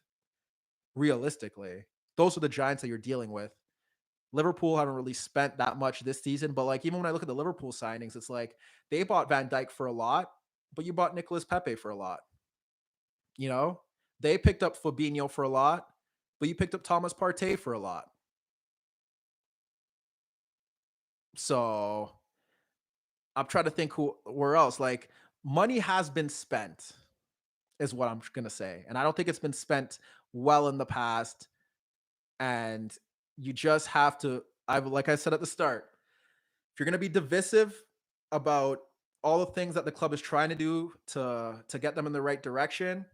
Realistically, those are the giants that you're dealing with. Liverpool haven't really spent that much this season, but like, even when I look at the Liverpool signings, it's like they bought Van Dijk for a lot, but you bought Nicolas Pepe for a lot. You know, they picked up Fabinho for a lot, but you picked up Thomas Partey for a lot. So I'm trying to think where else. Like, money has been spent, is what I'm gonna say, and I don't think it's been spent well in the past. And you just have to. Like I said at the start, if you're gonna be divisive about all the things that the club is trying to do to get them in the right direction,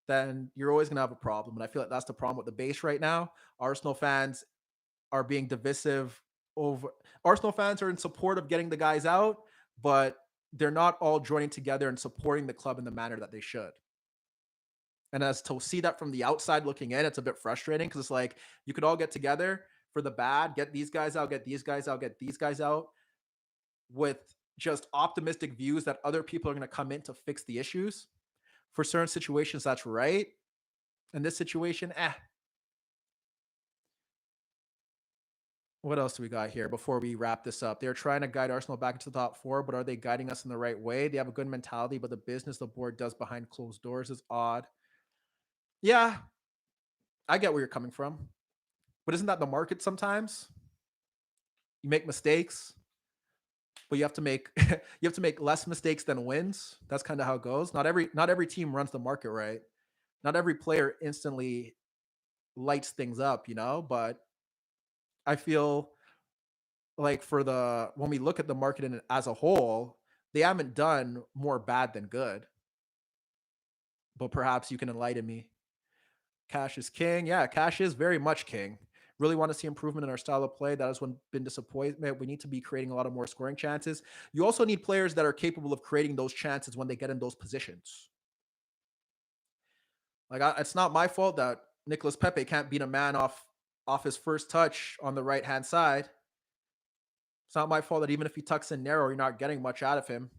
then you're always gonna have a problem. And I feel like that's the problem with the base right now. Arsenal fans are being divisive over. Arsenal fans are in support of getting the guys out, but they're not all joining together and supporting the club in the manner that they should. And as to see that from the outside looking in, it's a bit frustrating because it's like you could all get together for the bad, get these guys out, get these guys out, get these guys out with just optimistic views that other people are going to come in to fix the issues. For certain situations, that's right. In this situation, What else do we got here before we wrap this up? They're trying to guide Arsenal back into the top four, but are they guiding us in the right way? They have a good mentality, but the business the board does behind closed doors is odd. Yeah, I get where you're coming from. But isn't that the market sometimes? You make mistakes, but you have to make less mistakes than wins. That's kind of how it goes. Not every team runs the market right. Not every player instantly lights things up, but I feel like when we look at the market as a whole, they haven't done more bad than good. But perhaps you can enlighten me. Cash is king. Yeah, cash is very much king. Really want to see improvement in our style of play. That has been disappointment. We need to be creating a lot of more scoring chances. You also need players that are capable of creating those chances when they get in those positions. Like it's not my fault that Nicolas Pepe can't beat a man off his first touch on the right hand side. It's not my fault that even if he tucks in narrow, you're not getting much out of him.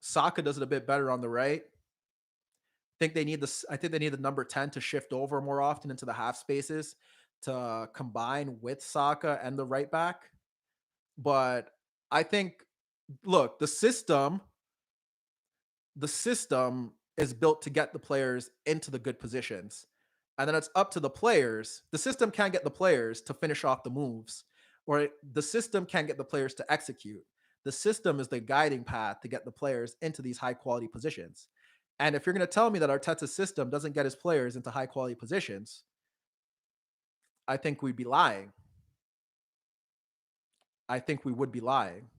Saka does it a bit better on the right. I think they need the number 10 to shift over more often into the half spaces to combine with Saka and the right back. But I think, look, the system is built to get the players into the good positions. And then it's up to the players. The system can't get the players to finish off the moves, or the system can't get the players to execute. The system is the guiding path to get the players into these high quality positions. And if you're going to tell me that Arteta's system doesn't get his players into high quality positions, I think we'd be lying. I think we would be lying.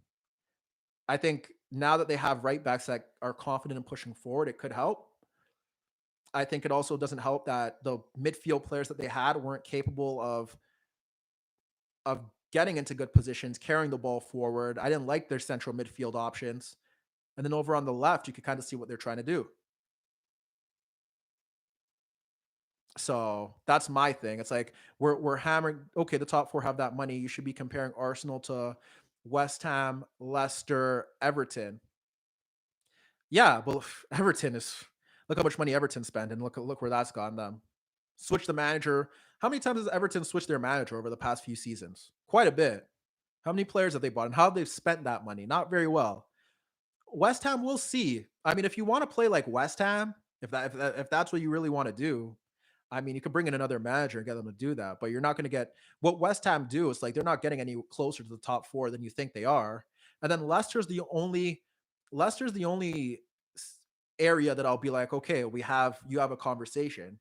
I think now that they have right backs that are confident in pushing forward, it could help. I think it also doesn't help that the midfield players that they had weren't capable of getting into good positions, carrying the ball forward. I didn't like their central midfield options. And then over on the left, you could kind of see what they're trying to do. So that's my thing. It's like we're hammering. Okay, the top four have that money. You should be comparing Arsenal to West Ham, Leicester, Everton. Yeah, but Everton is look how much money Everton spent, and look where that's gotten them. Switch the manager. How many times has Everton switched their manager over the past few seasons? Quite a bit. How many players have they bought, and how have they spent that money? Not very well. West Ham, we'll see. I mean, if you want to play like West Ham, if that's what you really want to do, I mean, you could bring in another manager and get them to do that, but you're not going to get what West Ham do. It's like they're not getting any closer to the top four than you think they are. And then Leicester's the only area that I'll be like, okay, you have a conversation.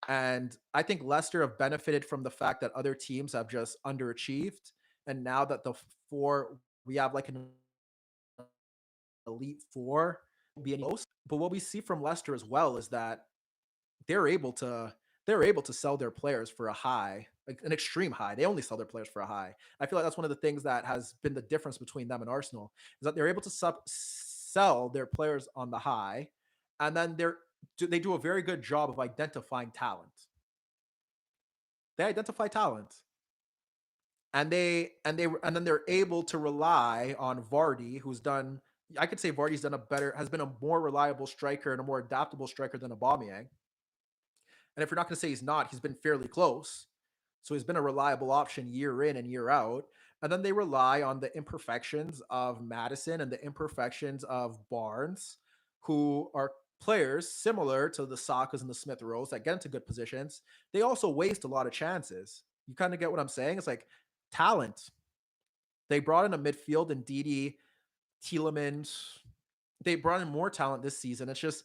And I think Leicester have benefited from the fact that other teams have just underachieved. And now that we have like an elite four, be any close. But what we see from Leicester as well is that they're able to sell their players for a high, like an extreme high. They only sell their players for a high. I feel like that's one of the things that has been the difference between them and Arsenal is that they're able to sell their players on the high, and then they do a very good job of identifying talent. They identify talent, and then they're able to rely on Vardy, who's done. I could say Vardy's has been a more reliable striker and a more adaptable striker than Aubameyang. And if you're not going to say he's not, he's been fairly close. So he's been a reliable option year in and year out. And then they rely on the imperfections of Madison and the imperfections of Barnes, who are players similar to the Sakas and the Smith Rowes that get into good positions. They also waste a lot of chances. You kind of get what I'm saying? It's like talent. They brought in a midfield and Didi, Tielemans. They brought in more talent this season. It's just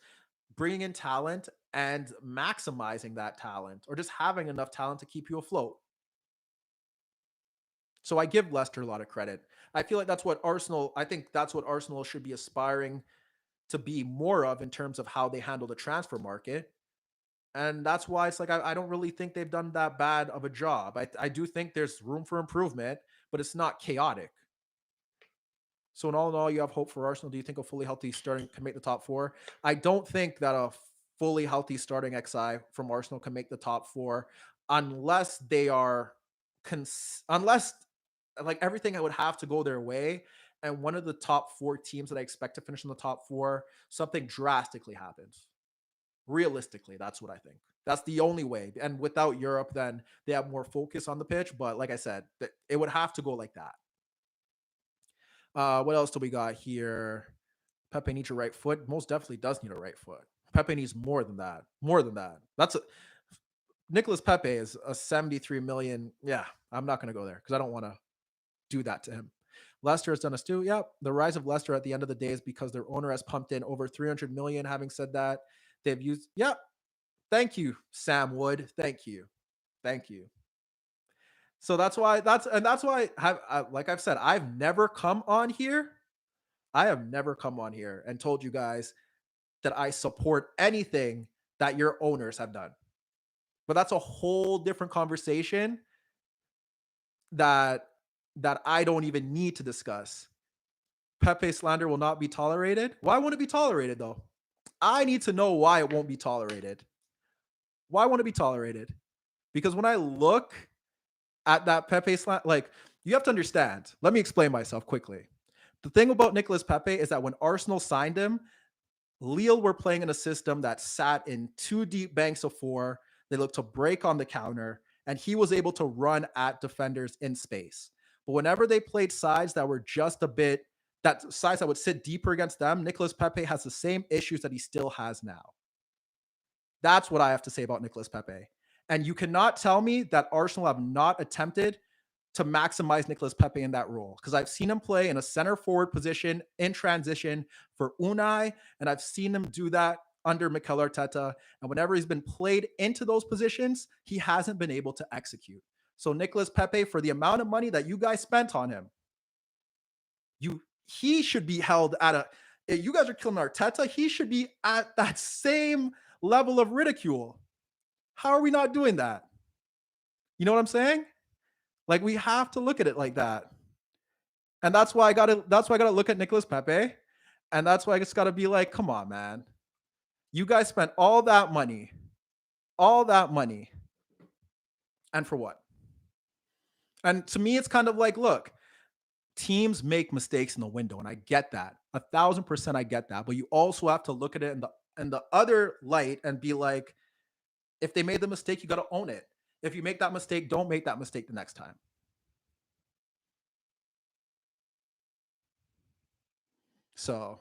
bringing in talent and maximizing that talent, or just having enough talent to keep you afloat. So I give Leicester a lot of credit. I feel like I think that's what Arsenal should be aspiring to be more of in terms of how they handle the transfer market. And that's why it's like I don't really think they've done that bad of a job. I do think there's room for improvement, but it's not chaotic. So in all, you have hope for Arsenal. Do you think a fully healthy starting can make the top four? I don't think that a fully healthy starting XI from Arsenal can make the top four, unless they are, unless like everything would have to go their way. And one of the top four teams that I expect to finish in the top four, something drastically happens. Realistically, that's what I think. That's the only way. And without Europe, then they have more focus on the pitch. But like I said, it would have to go like that. What else do we got here? Pepe needs a right foot. Most definitely does need a right foot. Pepe needs more than that. More than that. Nicholas Pepe is a 73 million. Yeah, I'm not going to go there because I don't want to do that to him. Leicester has done us too. Yep. The rise of Leicester at the end of the day is because their owner has pumped in over 300 million. Having said that, they've used, yep. Thank you, Sam Wood. Thank you. Thank you. So that's why like I've said, I've never come on here. I have never come on here and told you guys that I support anything that your owners have done. But that's a whole different conversation that I don't even need to discuss. Pepe slander will not be tolerated. Why won't it be tolerated though? I need to know why it won't be tolerated. Why won't it be tolerated? Because when I look at that Pepe slander, like, you have to understand. Let me explain myself quickly. The thing about Nicholas Pepe is that when Arsenal signed him, Lille were playing in a system that sat in two deep banks of four. They looked to break on the counter, and he was able to run at defenders in space. But whenever they played sides that were just a bit, that sides that would sit deeper against them, Nicholas Pepe has the same issues that he still has now. That's what I have to say about Nicholas Pepe. And you cannot tell me that Arsenal have not attempted to maximize Nicholas Pepe in that role, because I've seen him play in a center forward position in transition for Unai, and I've seen him do that under Mikel Arteta. And whenever he's been played into those positions, he hasn't been able to execute. So Nicholas Pepe, for the amount of money that you guys spent on him, he should be held at a. If you guys are killing Arteta, he should be at that same level of ridicule. How are we not doing that? You know what I'm saying? Like, we have to look at it like that. And that's why I gotta look at Nicholas Pepe. And that's why I just gotta be like, come on, man. You guys spent all that money. And for what? And to me, it's kind of like, look, teams make mistakes in the window, and I get that. 1,000% I get that. But you also have to look at it in the other light and be like, if they made the mistake, you got to own it. If you make that mistake, don't make that mistake the next time. So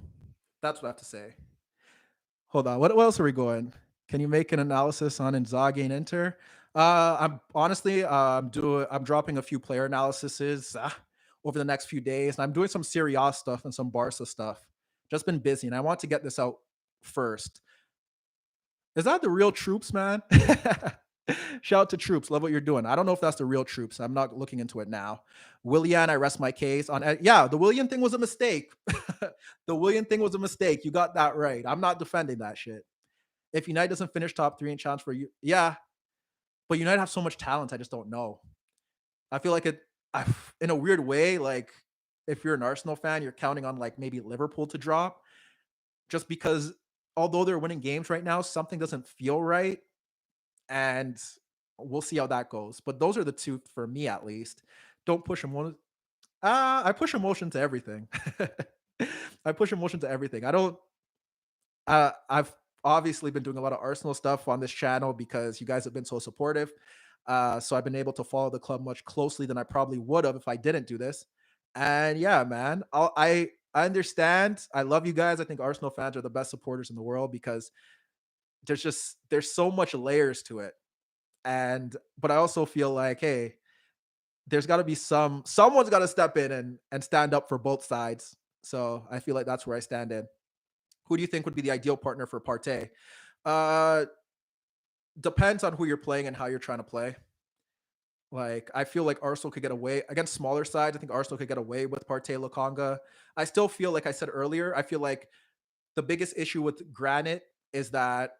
that's what I have to say. Hold on. What else are we going? Can you make an analysis on Inzaghi and Inter? I'm honestly, I'm dropping a few player analyses over the next few days, and I'm doing some Serie A stuff and some Barca stuff. Just been busy, and I want to get this out first. Is that the real Troops, man? Shout out to Troops. Love what you're doing. I don't know if that's the real Troops. I'm not looking into it now. Willian, I rest my case on. Yeah, the Willian thing was a mistake. The Willian thing was a mistake. You got that right. I'm not defending that shit. If United doesn't finish top 3 in challenge for you, yeah. But United have so much talent. I just don't know. I feel like in a weird way, like, if you're an Arsenal fan, you're counting on like maybe Liverpool to drop, just because although they're winning games right now, something doesn't feel right. And we'll see how that goes. But those are the two for me, at least. Don't push emotion. I push emotion to everything. I push emotion to everything. I don't. I've obviously been doing a lot of Arsenal stuff on this channel because you guys have been so supportive. So I've been able to follow the club much closely than I probably would have if I didn't do this. And yeah, man, I understand. I love you guys. I think Arsenal fans are the best supporters in the world because there's so much layers to it. But I also feel like, hey, there's got to be someone's got to step in and stand up for both sides. So I feel like that's where I stand in. Who do you think would be the ideal partner for Partey? Depends on who you're playing and how you're trying to play. Like, I feel like Arsenal could get away against smaller sides. I think Arsenal could get away with Partey, Lokonga. I still feel like I said earlier, I feel like the biggest issue with Granit is that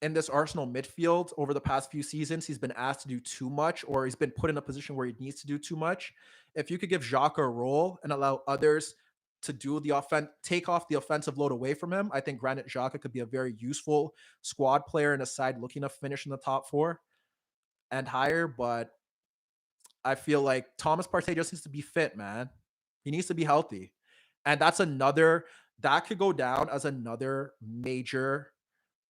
in this Arsenal midfield over the past few seasons, he's been asked to do too much, or he's been put in a position where he needs to do too much. If you could give Xhaka a role and allow others to do the take off the offensive load away from him. I think Granit Xhaka could be a very useful squad player in a side looking to finish in the top 4 and higher, but I feel like Thomas Partey just needs to be fit, man. He needs to be healthy. And that could go down as another major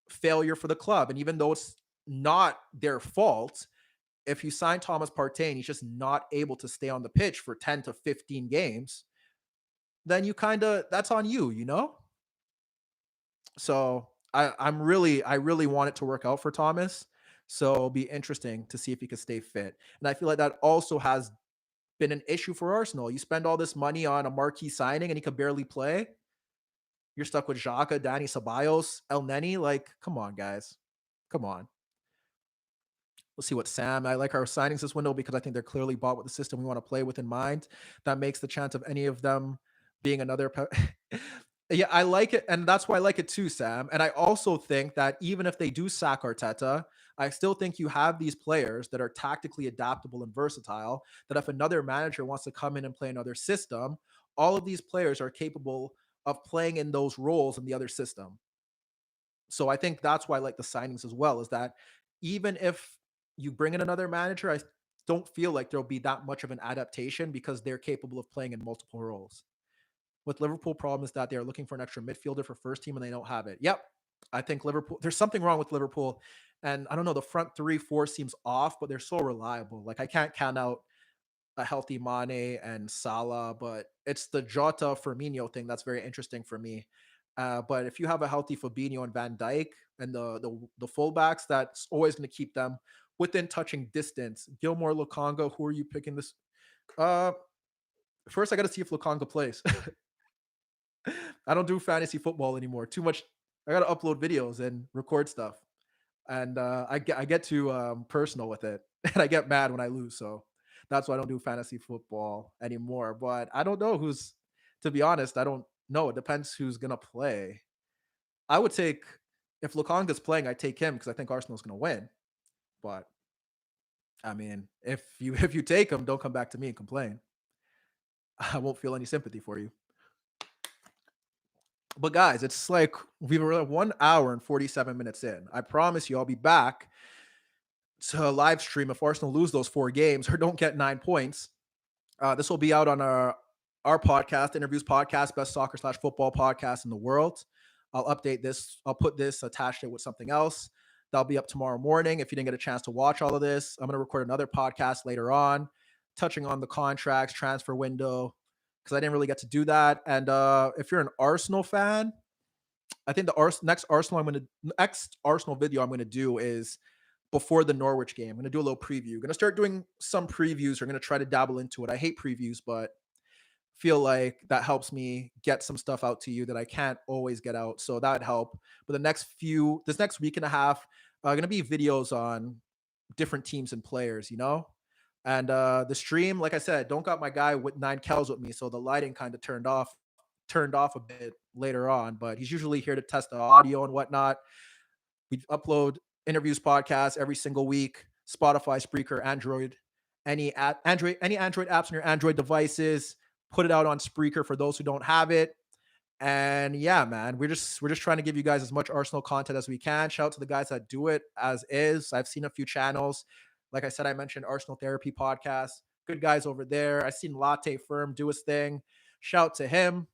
failure for the club. And even though it's not their fault, if you sign Thomas Partey and he's just not able to stay on the pitch for 10 to 15 games, then that's on you, you know? So I really want it to work out for Thomas. So it'll be interesting to see if he can stay fit. And I feel like that also has been an issue for Arsenal. You spend all this money on a marquee signing and he could barely play. You're stuck with Xhaka, Dani Ceballos, El Neni. Like, come on, guys. Come on. We'll see what Sam. I like our signings this window because I think they're clearly bought with the system we want to play with in mind. That makes the chance of any of them being another. Yeah, I like it. And that's why I like it too, Sam. And I also think that even if they do sack Arteta, I still think you have these players that are tactically adaptable and versatile, that if another manager wants to come in and play another system, all of these players are capable of playing in those roles in the other system. So I think that's why I like the signings as well, is that even if you bring in another manager, I don't feel like there'll be that much of an adaptation because they're capable of playing in multiple roles. With Liverpool, problem is that they're looking for an extra midfielder for first team and they don't have it. Yep. I think there's something wrong with Liverpool. And I don't know, the front 3-4 seems off, but they're so reliable. Like I can't count out a healthy Mane and Salah, but it's the Jota Firmino thing that's very interesting for me. But if you have a healthy Fabinho and Van Dijk and the fullbacks, that's always going to keep them within touching distance. Gilmore, Lokonga, who are you picking this? First, I got to see if Lokonga plays. I don't do fantasy football anymore. Too much. I got to upload videos and record stuff, and I get too personal with it, and I get mad when I lose. So that's why I don't do fantasy football anymore. But I don't know who's. To be honest, I don't know. It depends who's gonna play. I would take if Lukonga's playing, I take him because I think Arsenal's gonna win. But I mean, if you take him, don't come back to me and complain. I won't feel any sympathy for you. But guys, it's like we were 1 hour and 47 minutes in. I promise you, I'll be back to live stream if Arsenal lose those 4 games or don't get 9 points. This will be out on our podcast, InnerViews Podcast, best soccer/football podcast in the world. I'll update this. I'll put this, attached it with something else. That'll be up tomorrow morning. If you didn't get a chance to watch all of this, I'm going to record another podcast later on, touching on the contracts, transfer window, because I didn't really get to do that. And if you're an Arsenal fan, I think the next Arsenal video I'm going to do is before the Norwich game. I'm going to do a little preview. I'm going to start doing some previews. We're going to try to dabble into it. I hate previews, but feel like that helps me get some stuff out to you that I can't always get out. So that would help. But this next week and a half, going to be videos on different teams and players, you know? And the stream, like I said, don't got my guy with 9 Kells with me. So the lighting kind of turned off a bit later on, but he's usually here to test the audio and whatnot. We upload InnerViews Podcast every single week, Spotify, Spreaker, Android, any Android apps on your Android devices. Put it out on Spreaker for those who don't have it. And yeah, man, we're just trying to give you guys as much Arsenal content as we can. Shout out to the guys that do it as is. I've seen a few channels. Like I said, I mentioned Arsenal Therapy Podcast. Good guys over there. I've seen Latte Firm do his thing. Shout to him.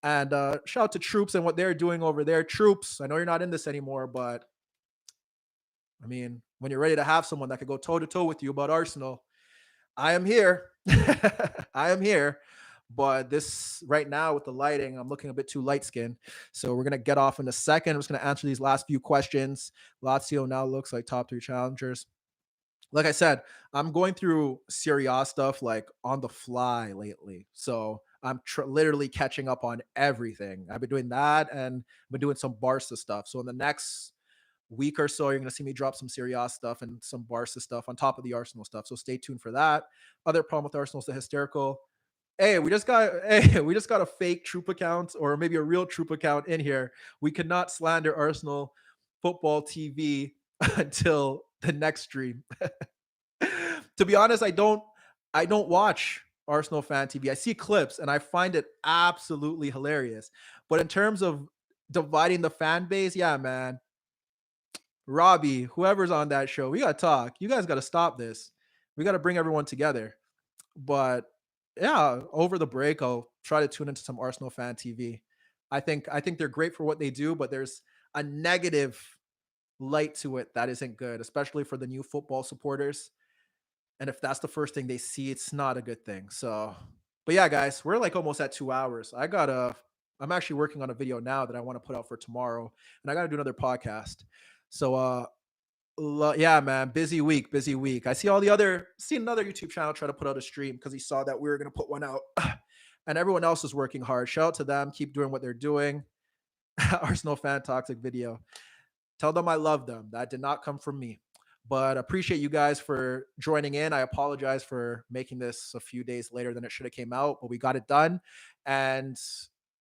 And shout out to Troops and what they're doing over there. Troops, I know you're not in this anymore, but I mean, when you're ready to have someone that could go toe-to-toe with you about Arsenal, I am here. I am here. But this right now with the lighting, I'm looking a bit too light-skinned. So we're going to get off in a second. I'm just going to answer these last few questions. Lazio now looks like top 3 challengers. Like I said, I'm going through Serie A stuff like on the fly lately. So I'm literally catching up on everything. I've been doing that and I've been doing some Barca stuff. So in the next week or so, you're going to see me drop some Serie A stuff and some Barca stuff on top of the Arsenal stuff. So stay tuned for that. Other problem with Arsenal is the hysterical. Hey, we just got a fake Troop account or maybe a real Troop account in here. We could not slander Arsenal Football TV until the next stream. To be honest, I don't watch Arsenal Fan TV. I see clips and I find it absolutely hilarious. But in terms of dividing the fan base, yeah, man. Robbie, whoever's on that show, we gotta talk. You guys gotta stop this. We gotta bring everyone together. But yeah, over the break, I'll try to tune into some Arsenal Fan TV. I think they're great for what they do, but there's a negative light to it that isn't good, especially for the new football supporters. And if that's the first thing they see, it's not a good thing. So, but yeah, guys, we're like almost at 2 hours. I'm actually working on a video now that I want to put out for tomorrow, and I got to do another podcast. So, yeah, man, busy week, busy week. I see another YouTube channel try to put out a stream because he saw that we were gonna put one out, and everyone else is working hard. Shout out to them, keep doing what they're doing. Arsenal fan toxic video. Tell them I love them. That did not come from me. But appreciate you guys for joining in. I apologize for making this a few days later than it should have came out, but we got it done. And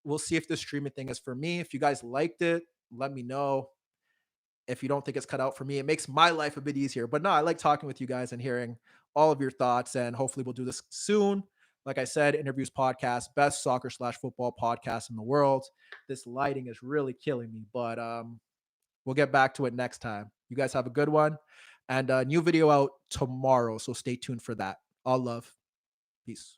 we'll see if this streaming thing is for me. If you guys liked it, let me know. If you don't think it's cut out for me, it makes my life a bit easier. But no, I like talking with you guys and hearing all of your thoughts. And hopefully we'll do this soon. Like I said, InnerViews Podcast, best soccer/football podcast in the world. This lighting is really killing me, but we'll get back to it next time. You guys have a good one. And a new video out tomorrow. So stay tuned for that. All love. Peace.